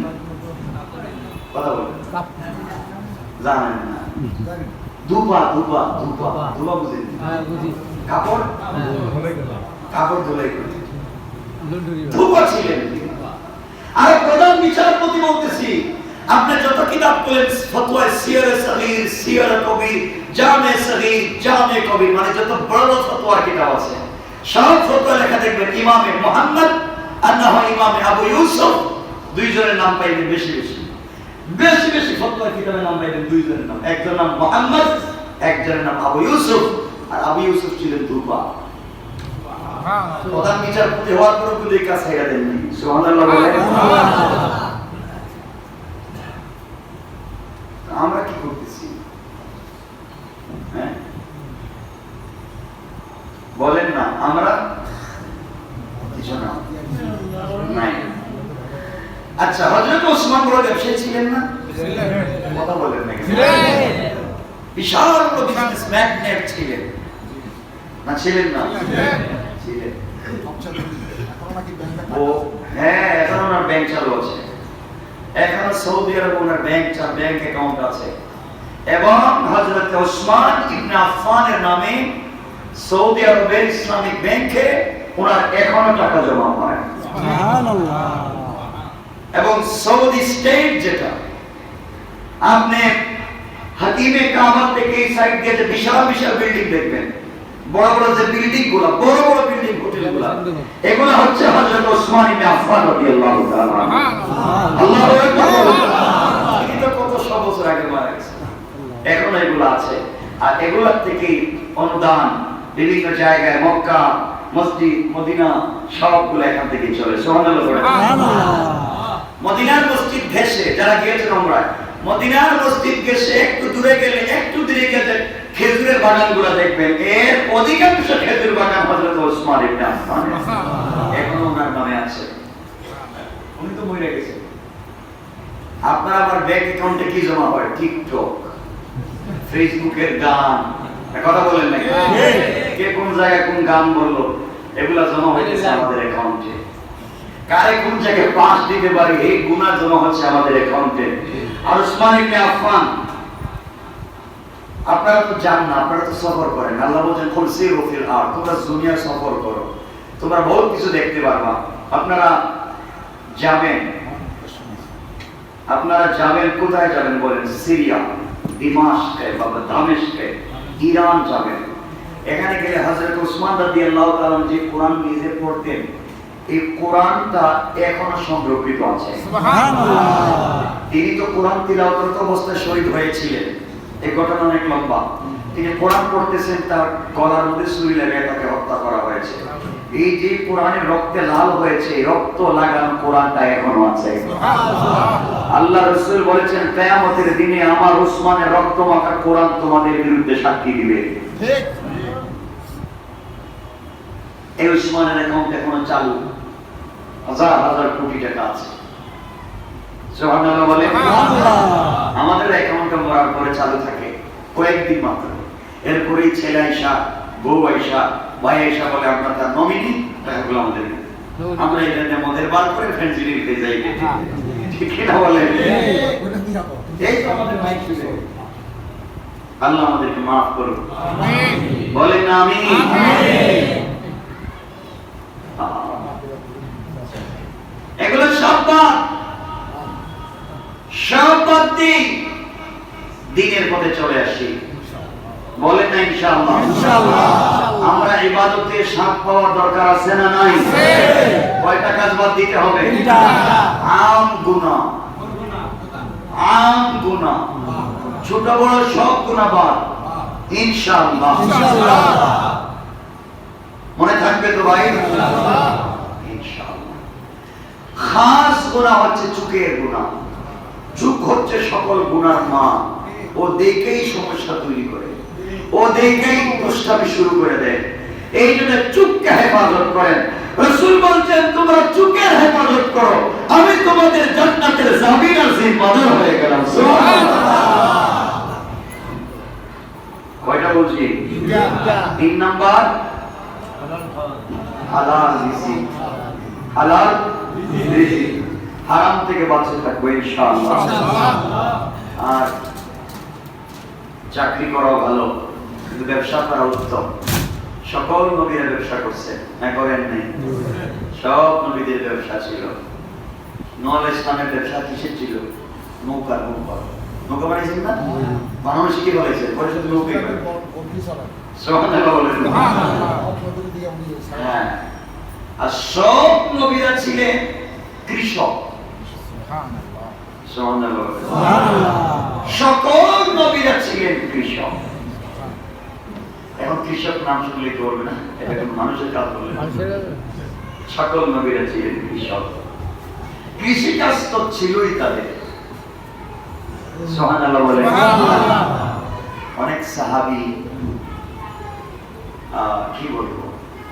কথা বলেন। জানেন না? ধুপা ধুপা ধুপা ধুপা বুঝেন? হ্যাঁ বুঝি। কাপড় কাপড় ধুলাই করে ধুপা ছিলেন। আর প্রধান বিচারপতি বলতেছি, আপনি যত কিতাব পড়েন ফতোয়া সিয়ারে সগীর, সিয়ারে কবির, জামে সগীর, জামে কবির, মানে যত বড় বড় ফতোয়ার কিতাব আছে সব ফতোয়া লেখা দেখবেন ইমামে মুহাম্মদ আর না হয় ইমামে আবু ইউসুফ দুইজনের নাম পাইবেন বেশি বেশি বেশি বেশি ফতোয়া কিতাবের নাম পাইবেন দুইজনের নাম, একজনের নাম মুহাম্মদ, একজনের নাম আবু ইউসুফ। আর আবু ইউসুফ ছিলেন দুর্বা, প্রধান বিচারপতি হওয়ার পর কিন্তু এই কাজ ছেড়ে দেননি। সুবহানাল্লাহ বলেন। আমরা কি করতেছি? হ্যাঁ বলেন না, আমরা কিছু না নাই। আচ্ছা, হযরত ওসমান বড় ব্যবসায়ী ছিলেন না? কথা বলেন না, বিশাল বড় বিজনেস ম্যাগনেট ছিলেন না? ছিলেন না? ছিলেন। ও হ্যাঁ, এখন ওনার ব্যাংক চালু আছে, এখন সৌদি আরব ওনার ব্যাংক অ্যাকাউন্ট আছে, এবং হযরত ওসমান ইবনে আফফানের নামে সৌদি আরবের ইসলামিক ব্যাংকে ওনার এখনো টাকা জমা হয়। সুবহানাল্লাহ। এবং সৌদি স্টেট যেটা, আপনি হাতিমে কাবা থেকে এই সাইড দিয়ে যে বিশাল বিশাল বিল্ডিং দেখবেন, বড় বড় যে বিল্ডিং গুলো, বড় বড় বিল্ডিং হোটেল গুলো, এগুলো হচ্ছে হযরত ওসমান ইবনে আফফান রাদিয়াল্লাহু তাআলা। আল্লাহু আকবার। তিনি তো কত শত বছর আগে মারা গেছেন, এখন এগুলো আছে। আর এগুলোর থেকে অনুদান বিভিন্ন জায়গায়, মক্কা, মসজিদ, মদিনা, সবগুলো এখান থেকে চলে। সুবহানাল্লাহ। মদিনার মসজিদ ঘেঁষে, যারা গিয়েছেন umrah, মদিনার মসজিদ ঘেঁষে একটু দূরে গেলে, খেজুরের বাগানগুলো দেখবেন, এর অধিকাংশ খেজুর বাগান হযরত ওসমান ইবনে আফফান এখনো ওনার নামে আছে। উনি তো মরে গেছেন। আপনার আমার ব্যাংক অ্যাকাউন্টে কি জমা হয়? টিকটক, ফেসবুকের গান, কথা বলেন না, কে কোন জায়গায় কোন গান বললো, এগুলা জমা হইতেছে আমাদের অ্যাকাউন্টে। কারে কোন জায়গায় পাস দিতে পারি, এই গুনাহ জমা হচ্ছে আমাদের অ্যাকাউন্টে। আর ওসমান ইবনে আফফান, আপনারা তো জান না, আপনারা তো সফর করেন। আল্লাহ বলেন খুলসিরু ফিল আরদ, তোমরা দুনিয়া সফর করো, তোমরা বহুত কিছু দেখতে পারবা। আপনারা যাবেন কোথায় যাবেন বলেন? সিরিয়া, দিমাশকে বা দামেস্কে, ইরান যাবেন। এখানে গেলে হযরত ওসমান রাদিয়াল্লাহু তাআলা যে কোরআন নিজে পড়তেন, এই কোরআনটা এখনো সংরক্ষিত আছে। সুবহানাল্লাহ। তিনি তো কোরআন তিলাওয়াত অবস্থায় শহীদ হয়েছিলেন। এই ঘটনা অনেক লম্বা। তিনি কোরআন পড়তেছেন, তার গলার মধ্যে ছুরি লাগিয়ে তাকে হত্যা করা হয়েছে। এই যে কোরআনের রক্তে লাল হয়েছে, রক্ত লাগানো কোরআনটা এখনো আছে। আল্লাহ রাসূল বলেছেন, কিয়ামতের দিনে আমার ওসমানের রক্ত মাখা কোরআন তোমাদের বিরুদ্ধে সাক্ষী দিবে। ঠিক। এই ওসমানের অ্যাকাউন্ট এখনো চালু, হাজার হাজার কোটি টাকা আছে। সুবহানাল্লাহ বলে। আমাদের অ্যাকাউন্টে মরার পরে চালু থাকে কয়েকদিন মাত্র, এরপরেই ছেলে আইসা, বউ আইসা, ভাই আইসা বলে আপনার তার নমিনি, টাকাগুলো আমাদের। আমরা এটা মদের বার করে ফ্রেন্ডশিপ দিতে যাই, ঠিক না বলে? এই তো আমাদের মাইক ছিল। আল্লাহ আমাদেরকে মাফ করুন, আমিন বলেন আমিন। এগুলো সব দিনের পথে চলে আসি, বলেন না ইনশাআল্লাহ। আমরা ইবাদতে সাথ পাওয়ার দরকার আছে না নাই? কয়টা কাজ বাদ দিতে হবে? আম গুনাহ, ছোট বড় সব গুনাহ বাদ ইনশাআল্লাহ। মনে থাকবে তো ভাই? ইনশাআল্লাহ। খাস গুনাহ হচ্ছে চোখের গুনাহ। চোখ হচ্ছে সকল গুনার মা। ও দেখেই সমস্যা তৈরি করে, ও দেখেই দুষ্টামি শুরু করে দেয়। এই জন্য চোখকে হেফাজত করেন। রাসূল বলছেন, তোমরা চোখের হেফাজত করো, আমি তোমাদের জান্নাতের জামিন আর জিম্মাদার হয়ে গেলাম। সুবহানাল্লাহ। কয়টা বলছি? 3 নাম্বার, হালাল রিজিক। হালাল রিজিক, হারাম থেকে বাঁচে থাকবো ইনশাআল্লাহ। আর চাকরি করাও ভালো, কিন্তু ব্যবসা করা উত্তম। সকল নবীরা ব্যবসা করছে, না করেন নাই? সব নবীদের ব্যবসা ছিল। নূহ ইসলামের ব্যবসা কিসের ছিল? নৌকা বানিয়েছেন না? বানানো শিখে বলেছে, পরিষদ নৌকা। হ্যাঁ, আর সব নবীরা ছিলেন কৃষক। সুবহানাল্লাহ। সকল নবীরা ছিলেন কৃষক। এখন কৃষক নাম শুনলে কি বলবে না, এটা কোন মানুষের কাজ বলবে না। সকল নবীরা ছিলেন কৃষক, কৃষিকাজ তো ছিলই তাদের। সুবহানাল্লাহ বলে। অনেক সাহাবী কি বলবো,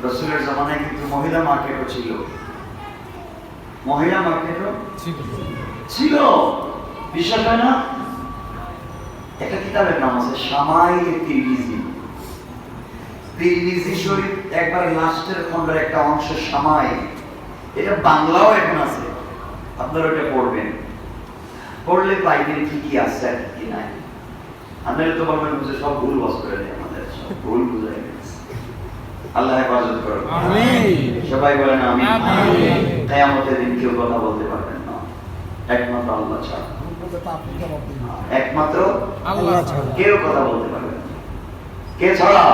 রাসূলের জামানায় কিন্তু মহিলা মার্কেটও ছিল, মহিলা মার্কেটও ছিল। বিশ্বাস হয় না? একটা কিতাবের নাম আছে শামাইলে তিরমিজি। তিরমিজি শরীফ একবার লাস্টের খণ্ডের একটা অংশ শামাইল, এটা বাংলাও এখন আছে, আপনারা ওটা পড়বেন, পড়লে পাইবেন কি কি আছে আর কি নাই। আপনারা তো বলবেন বুঝে সব ভুল বস করে দেয়, আমাদের সব ভুল বুঝাই গেছে। আল্লাহ হেফাজত করুন, আমিন। সবাই বলেন আমিন। কিয়ামতের দিন কেউ কথা বলতে পারবেন না, একমাত্র আল্লাহ ছাড়া, একমাত্র আল্লাহ ছাড়া কেউ কথা বলতে পারবে না। কে ছাড়া?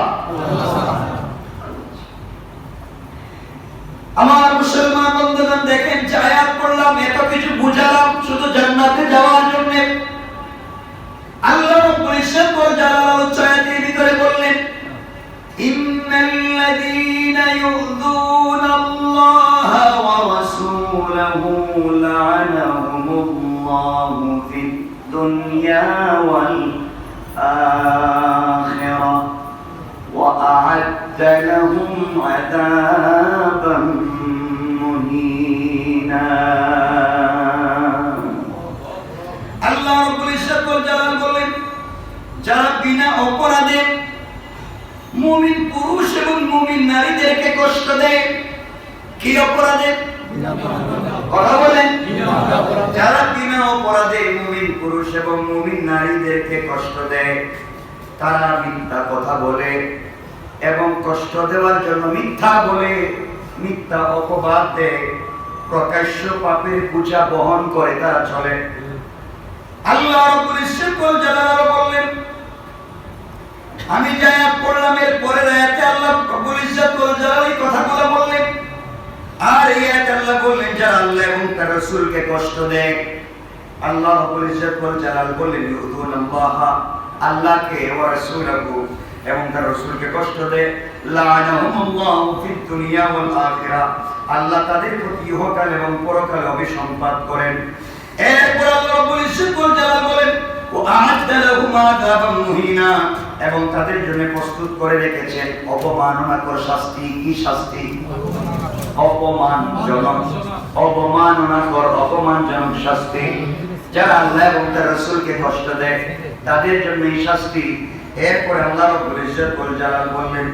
আমার মুসলমান বন্ধুগণ, দেখেন যে আয়াত পড়লাম, এত কিছু বুঝালাম শুধু জান্নাতে যাওয়ার জন্য। আল্লাহ রাব্বুল ইজ্জত ওয়াল জালাল আয়াতের ভিতরে বললেন, ইন্নাল্লাযীনা ইউযুনাল্লাহা ওয়া রাসূলাহু লা'নাহুমুল্লাহু ফিদ দুনিয়া ওয়াল আখিরাহ ওয়া আ'আদ্দা লাহুম আযাবান মুহিনা। আল্লাহ রাব্বুল ইজ্জত ওয়াল জালাল বলেন, যারা বিনা অপরাধে মুমিন পুরুষ এবং মুমিন নারীদেরকে কষ্ট দেয়, কি অপরাধে? কথা বলেন। যারা বিনা অপরাধে মুমিন পুরুষ এবং মুমিন নারীদেরকে কষ্ট দেয়, তারা মিথ্যা কথা বলে এবং কষ্ট দেওয়ার জন্য মিথ্যা বলে, মিথ্যা অপবাদ দেয়, প্রকাশ্য পাপের বোঝা বহন করে তারা চলে। আল্লাহ রাব্বুল ইজ্জত ওয়াল জালাল বললেন, আমি যা আয়াত পড়লাম এর পরের আয়াতে আল্লাহ রাব্বুল ইজ্জত ওয়াল জালাল এই কথাগুলো বললেন। আর এই আয়াতে আল্লাহ বললেন, যারা আল্লাহ এবং তার রাসূলকে কষ্ট দেয়, আল্লাহ রাব্বুল ইজ্জত ওয়াল জালাল বললেন, ইউযুনাল্লাহ, আল্লাহকে ওয়া রাসূলাহু এবং তার রাসূলকে কষ্ট দেয়, লা'নাহুমুল্লাহু ফিদ দুনিয়া ওয়াল আখিরাহ, আল্লাহ তাদের প্রতি ইহকাল এবং পরকাল অভিসম্পাত করেন। এরপর আল্লাহ রাব্বুল ইজ্জত ওয়াল জালাল বলেন, ওয়া আ'আদ্দা লাহুম আযাবান মুহিনা, এবং তাদের জন্য প্রস্তুত করে রেখেছেন অপমাননাকর শাস্তি। কি শাস্তি? অপমানজনক, অপমাননাকর, অপমানজনক শাস্তি। যারা আল্লাহ এবং তার রাসূলকে কষ্ট দেয় তাদের জন্য এই শাস্তি। এরপর আল্লাহ রাব্বুল ইজ্জত ওয়াল জালাল বললেন,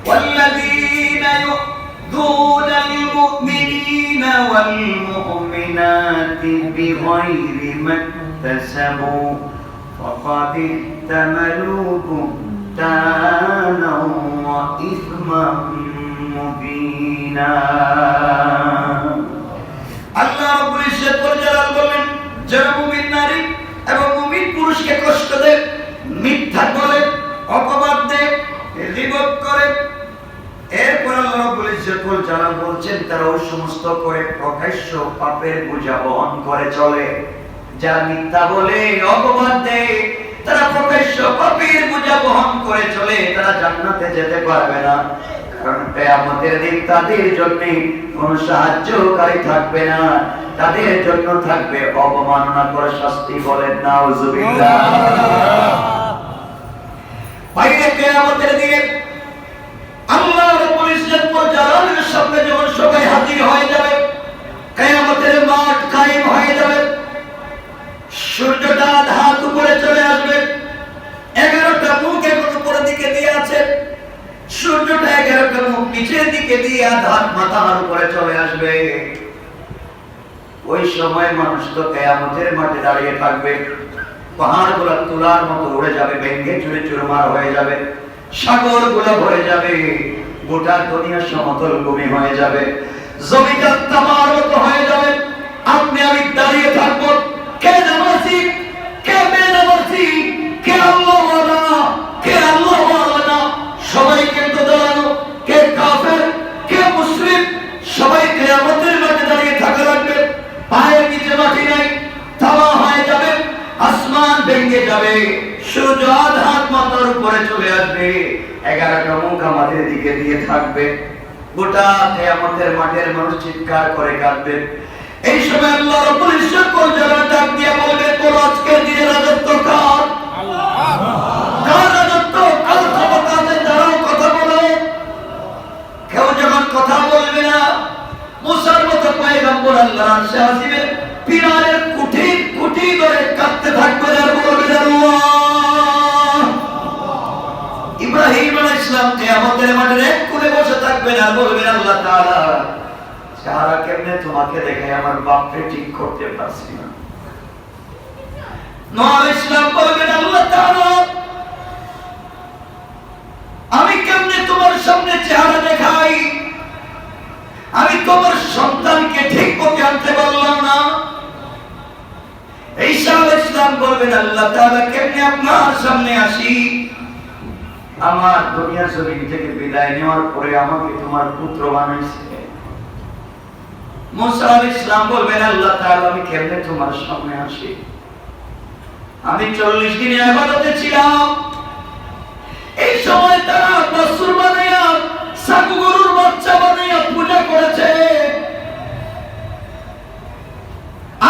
ওয়াল্লাযীনা ইউযুনাল মুমিনিনা ওয়াল মুমিনাতি বিগাইরি মাকতাসাবু ফাকাদ ইহতামালু বুহতানা ওয়া ইসমান মুবিনা। আল্লাহ রাব্বুল ইজ্জত ওয়াল জালাল বলেন, যারা মুমিন নারী এবং মুমিন পুরুষকে কষ্ট দেয়, মিথ্যা বলে, অপবাদ দেয়, গীবত করে, এরপর আল্লাহ রাব্বুল ইজ্জত ওয়াল জালাল বলছেন, তারা ওই সমস্ত করে প্রকাশ্য পাপের বোঝা বহন করে চলে। যারা মিথ্যা বলে, অপবাদ দেয়, তারা প্রকাশ্য পাপের বোঝা বহন করে চলে, তারা জান্নাতে যেতে পারবে না। কারণ কিয়ামতের দিন তাদের জন্য কোনো সাহায্যকারী থাকবে না, তাদের জন্য থাকবে অবমাননাকর শাস্তি। বলেন নাউজুবিল্লাহ। বাইরে কিয়ামতের দিনে আল্লাহ রাব্বুল ইজ্জত ওয়াল জালালের সামনে যখন সবাই হাজির হয়ে যাবে, কিয়ামতের মাঠ কায়েম হয়ে যাবে, সূর্যটা হাত উপরে চলে আসবে, 11টা মুখ এখন উপরের দিকে দিয়ে আছে, সূর্যটা 11টা মুখ নিচের দিকে দিয়ে হাত মাথার উপরে চলে আসবে। ওই সময় মানুষ তো কিয়ামতের মাঠে দাঁড়িয়ে থাকবে, পাহাড়গুলো তুলার মতো উড়ে যাবে, ভেঙে চুরে চুরমার হয়ে যাবে, সাগরগুলো ভরে যাবে, গোটা দুনিয়া সমতল ভূমি হয়ে যাবে, জমিটা তামার মতো হয়ে যাবে। আপনি আমি দাঁড়িয়ে থাকবো, কে নামাজি, কে বেনামাজি, কে আল্লাহওয়ালা, কে আল্লাহওয়ালা না, সবাই কিন্তু দাঁড়ানো, কে কাফের, কে মুসলিম, সবাই কিয়ামতের মাঠে দাঁড়িয়ে থাকা লাগবে। পায়ের নিচে মাটি নাই, সূর্য আধাত মাথার উপরে চলে আসবে, 11টা মুখ আমাদের দিকে দিয়ে থাকবে, গোটা কিয়ামতের মাঠের মানুষ চিৎকার করে কাঁদবে। এই সময় আল্লাহ রাব্বুল ইজ্জত কোন জায়গা ডাক দিয়ে বলবে, তোর আজকের দিনে রাজত্ব কার? কার রাজত্ব, কার ক্ষমতা আছে? যারাও কথা বলো। কেউ যখন কথা বলবে না, মুসার মতো পয়গম্বর আল্লাহর আরশে আজিমের পিরারের কুঠি কুঠি ধরে কাঁদতে থাকবে আর বলবে আল্লাহ। ইব্রাহিম আলাইহিস সালাম কিয়ামতের মাঠে এক কোণে বসে থাকবেন আর বলবেন আল্লাহ তাআলা, সারা কেমনে তোমাকে দেখে আমার বাপকে ঠিক করতে পারছি না। নূহ আলাইহিস সালাম বলবেন আল্লাহ তাআলা, আমি কেমনে তোমার সামনে চেহারা দেখাই, আমি তোমার সন্তানকে ঠিক পথে আনতে পারলাম না। ঈসা আলাইহিস সালাম বলবেন আল্লাহ তাআলা, কেমনে আপনার সামনে আসি, আমার দুনিয়া জমিন থেকে বিদায় নেওয়ার পরে আমাকে তোমার পুত্র বানাইছে। মুসা আলাইহিস সালাম বলবেন আল্লাহ তাআলা, আমি কেমনে তোমার সামনে আসি, আমি 40 দিন ইবাদতে ছিলাম। এই সময় তারা বাছুর বানাইয়া, সাগু গরুর বাচ্চা বানাইয়া পূজা করেছে।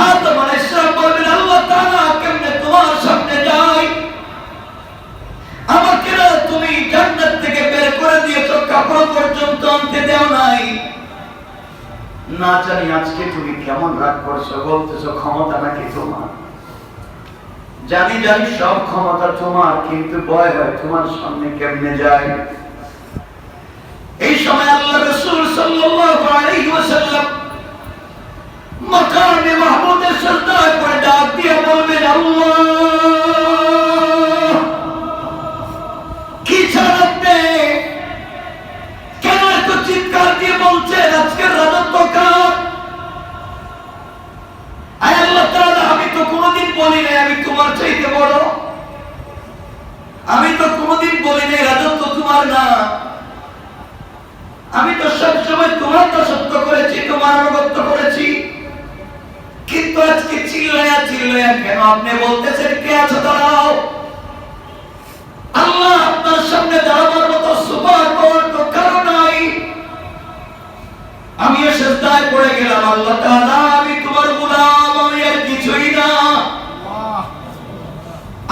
আদম আলাইহিস সালাম বলবেন আল্লাহ তাআলা, কেমনে তোমার সামনে যাই, আমাকে না তুমি জান্নাত থেকে বের করে দিয়েছো, কাপড় পর্যন্ত আনতে দেও নাই। না জানি আজকে তুমি কেমন রাগ করছো, বলতেছো ক্ষমতা নাকি তোমার। জানি জানি সব ক্ষমতা তোমার, কিন্তু ভয় হয় তোমার সামনে কেমনে যায়। এই সময় আল্লাহ রাসূল সাল্লাল্লাহু আলাইহি ওয়াসাল্লাম মাকামে মাহমুদের সিজদায় পড়ে ডাক দিয়ে বলবেন আল্লাহ, কি ছাড়তে, কেন এত চিৎকার দিয়ে বলছেন আজকের রাজত্ব কার? আয় আল্লাহ তাআলা, আমি তো কোনোদিন বলি নাই আমি তোমার চাইতে বড়, আমি তো কোনোদিন বলি নাই রাজত্ব তোমার না, আমি তো সবসময় তোমার দাসত্ব করেছি, তোমার আনুগত্য করেছি। কিন্তু আজকে চিল্লায়া চিল্লায়া কেন আপনি বলতেছেন কে আছো দাঁড়াও? আল্লাহ আপনার সামনে দাঁড়াবার মতো সুপার পাওয়ার তো কারো নাই। আমিও সিজদায় পড়ে গেলাম, আল্লাহ তাআলা আমি তোমার গোলাম, আমি আর কিছুই না,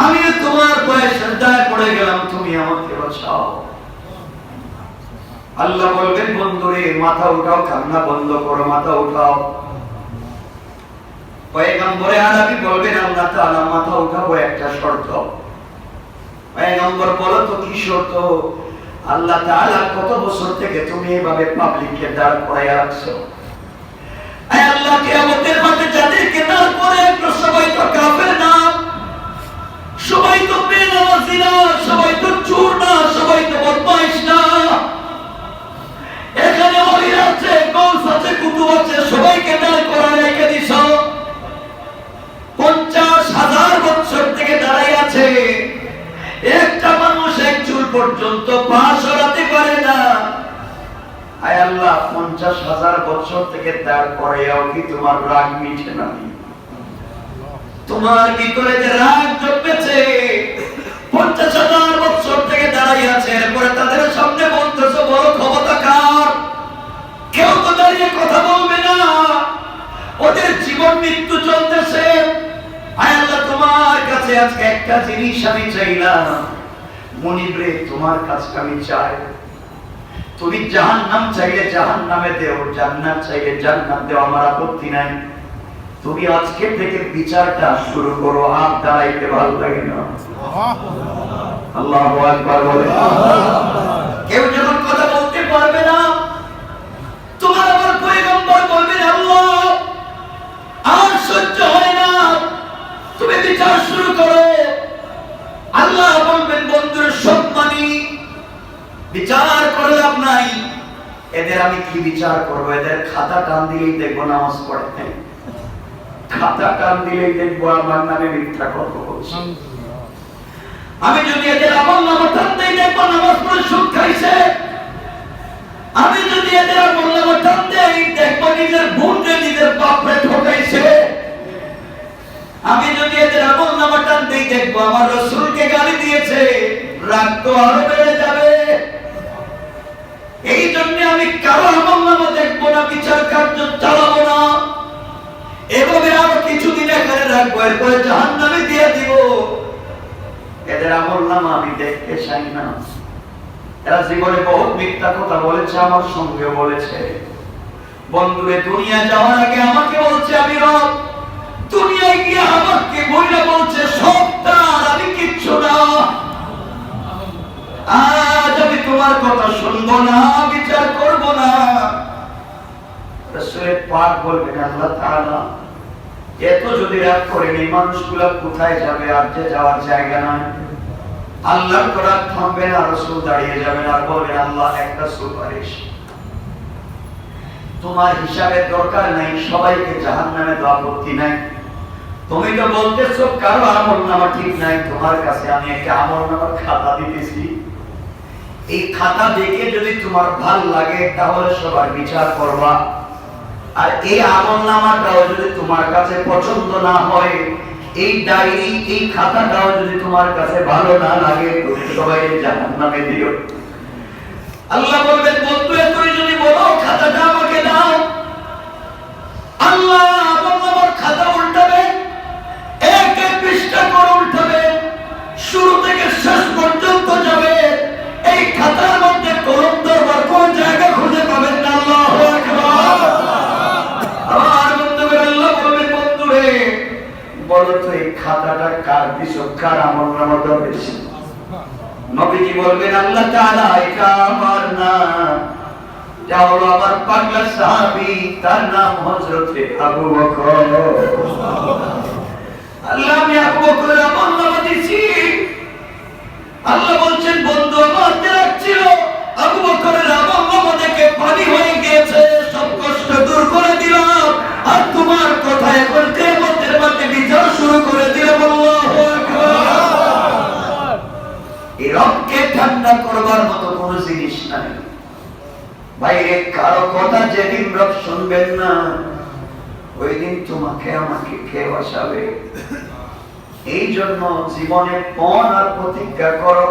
আমি তোমার পায়ে সিজদায় পড়ে গেলাম, তুমি আমাকে বাঁচাও। আল্লাহ বলবেন বন্ধুরে মাথা উঠাও, কান্না বন্ধ করো, মাথা উঠাও। পয়গম্বরে আরবি বলবেন আল্লাহ তাআলা মাথা উঠাবো একটা শর্ত। পয়গম্বর বলো তো কি শর্ত? আল্লাহ তাআলা কত বছর থেকে তুমি এভাবে পাবলিককে দাঁড় করাইয়া রাখছো? আয় আল্লাহ, কিয়ামতের মাঠে যাদেরকে দাঁড় করে রাখলো সবাই তো কাফের না, সবাই তো বেনামাজি না, সবাই তো চোর না, সবাই তো বদমাইশ না। এখানে ওলি আছে, গৌস আছে, কুতুব আছে, সবাইকে দাঁড় করায় রেখে দিছো। 50,000 বছর থেকে দাঁড়াই আছে, একটা মানুষ এক চুল পর্যন্ত পা সরাতে পারে না। আয় আল্লাহ, 50,000 বছর থেকে দাঁড় করাইয়াও কি তোমার রাগ মিটে না? তোমার ভিতরে যে রাগ জন্মেছে, 50,000 বছর থেকে দাঁড়াই আছে, এরপরে তাদের সামনে বলতেছো বড় ক্ষমতা কার? কেউ তো দাঁড়িয়ে কথা বলবে না, ওদের জীবন মৃত্যু চলতেছে। আয় আল্লাহ, তোমার কাছে আজকে একটা জিনিস আমি চাইলাম, মনিবরে তোমার কাছে আমি চাই, তুমি জাহান্নাম চাইলে জাহান্নামে দেও, জান্নাত চাইলে জান্নাত দেও, আমার আপত্তি নাই। তুমি আজকে থেকে বিচারটা শুরু করো, হাত দাঁড়াইতে ভালো লাগে না। আল্লাহু আকবার বলে। কেউ যখন কথা বলতে পারবে না, তোমার আমার পয়গম্বর বলবেন আল্লাহ আর সহ্য হয় না, তুমি বিচার শুরু করো। আল্লাহ বলবেন বন্ধুর সম্মানী, বিচার করে লাভ নাই, এদের আমি কি বিচার করবো? এদের খাতা টান দিলেই দেখবো নামাজ পড়ে নাই, খাতা টান দিলেই দেখবো আমার নামে মিথ্যা কথা বলছে। আমি যদি এদের আমল নামা টানতেই দেখবো নামাজ পড়ে সুদ খাইছে, আমি যদি এদের আমল নামা টানতেই দেখবো নিজের বোনকে নিজের বাপরে ঠকাইছে। আমি যদি এদের আমল নামা টানতেই দেখবো আমার রাসূলকে গালি দিয়েছে, রাগ তো আরো বেড়ে যাবে। এই জন্য আমি কারো আমল নামা দেখবো না, বিচার কার্য চালাবো না, এভাবে আরো কিছুদিন এখানে রাখবো, এরপরে জাহান্নামে দিয়ে দিব। এদের আমল নামা আমি দেখতে চাই না। এরা জীবনে বহুত মিথ্যা কথা বলেছে, আমার সঙ্গে বলেছে। বন্ধুরে, দুনিয়া যাওয়ার আগে আমাকে বলছে আমি রব, দুনিয়ায় গিয়ে আমাকে বইরা বলছে সব তার, আমি কিচ্ছু না। আজ আমি তোমার কথা শুনবো না, বিচার করব না। রাসূল পাক বলবেন আল্লাহ তাআলা এত যদি রাগ করেন এই মানুষগুলা কোথায় যাবে? আর যে যাওয়ার জায়গা নাই। আল্লাহর তো রাগ থামবে না, রাসূল দাঁড়িয়ে যাবেন আর বলবেন আল্লাহ একটা সুপারিশ, তোমার হিসাবের দরকার নাই, সবাইকে জাহান্নামে তো আপত্তি নাই। তুমি তো বলতেছো কারো আমল নামা ঠিক নাই, তোমার কাছে আমি একটা আমল নামার খাতা দিতেছি, এই খাতা দেখে যদি তোমার ভাল লাগে তাহলে সবার বিচার করবা, আর এই আমল নামাটাও যদি তোমার কাছে পছন্দ না হয়, এই ডায়েরি এই খাতাটাও যদি তোমার কাছে ভালো না লাগে, তুমি সবাই জাহান্নামে দিও। আল্লাহ বলবেন বন্ধু তুই যদি বলো খাতাটা আমাকে দাও, আল্লাহ আমল নামার খাতা উল্টাবে, এক এক পৃষ্ঠা করে উল্টাবে, শুরু থেকে শেষ পর্যন্ত যাবে, এই খাতার মধ্যে কলম ধরবার কোন জায়গা খুঁজে পাবেন না। আল্লাহু আকবার। আমার বন্ধুরা, আল্লাহ বলবেন বন্ধুরে বলো তো এই খাতাটা কার দিছো, কার আমল নামা ধরেছে? নবীজি বলবেন আল্লাহ তাআলা এটা আমার না, এটা হলো আমার পাগলা সাহাবী, তার নাম হযরত আবু বকর। আল্লাহ আমি আবু বকরের আমল নামা দিছি। আল্লাহ বলছেন বন্ধু আমার রাগ ছিল, আবু বকরের আমল নামা দেখে পানি হয়ে গিয়েছে, সব কষ্ট দূর করে দিলাম, আর তোমার কথা এখন কিয়ামতের মাঠে বিচার শুরু করে দিলাম। আল্লাহু আকবার। এই রবকে ঠান্ডা করবার মতো কোনো জিনিস নাই। বাইরে কারো কথা যেদিন রব শুনবেন না, ওই দিন তোমাকে আমাকে খেয়ে বসাবে। এই জন্য জীবনে পণ আর প্রতিজ্ঞা করো,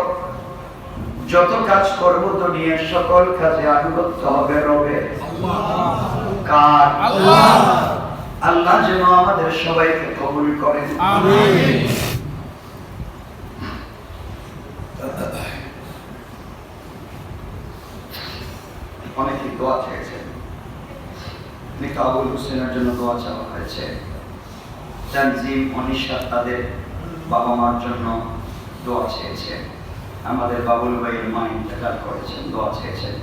যত কাজ করবো দুনিয়ার সকল কাজে আনুগত্য হবে রবে। কার? আল্লাহ যেন আমাদের সবাইকে কবুল করেন। আমিন। অনেকে দোয়া চেয়েছেন, আবুল হোসেনের জন্য দোয়া চাওয়া হয়েছে, তানজিম অনিশা তাদের বাবা মার জন্য দোয়া চেয়েছে, আমাদের বাবুল ভাইয়ের মা ইন্তেকাল করেছেন, দোয়া চেয়েছেন,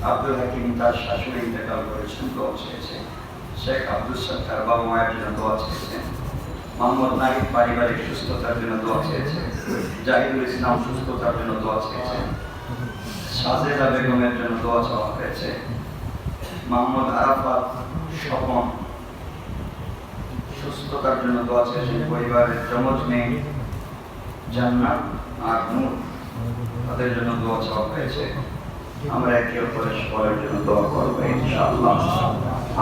আব্দুল হাকিম তার শাশুড়ি ইন্তেকাল করেছেন, দোয়া চেয়েছে, শেখ আব্দুল সত্তার বাবা মায়ের জন্য দোয়া চেয়েছেন, মোহাম্মদ নাহিদ পারিবারিক সুস্থতার জন্য দোয়া চেয়েছে, জাহিদুল ইসলাম সুস্থতার জন্য দোয়া চেয়েছেন, সাজেদা বেগমের জন্য দোয়া চাওয়া হয়েছে, মোহাম্মদ আরাফাত স্বপন সুস্থতার জন্য দোয়া চেয়েছেন, পরিবারের যমজ মেয়ে জান্নাত আর নূর তাদের জন্য দোয়া চাওয়া হয়েছে। আমরা একে অপরের সকলের জন্য দোয়া করবো ইনশাআল্লাহ।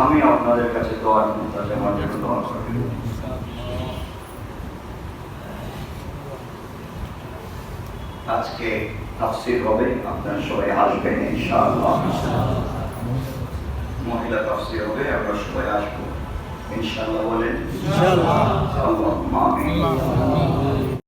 আমি আপনাদের কাছে দোয়া নিয়ে তাদের আমার জন্য দোয়া করব। আজকে তাফসীর হবে, আপনারা সবাই আসবেন ইনশাআল্লাহ। মহিলা তাফসীর হবে, আমরা সবাই আসবো ইনশাআল্লাহ। বলেন ইনশাআল্লাহ। আল্লাহুম্মা আমিন।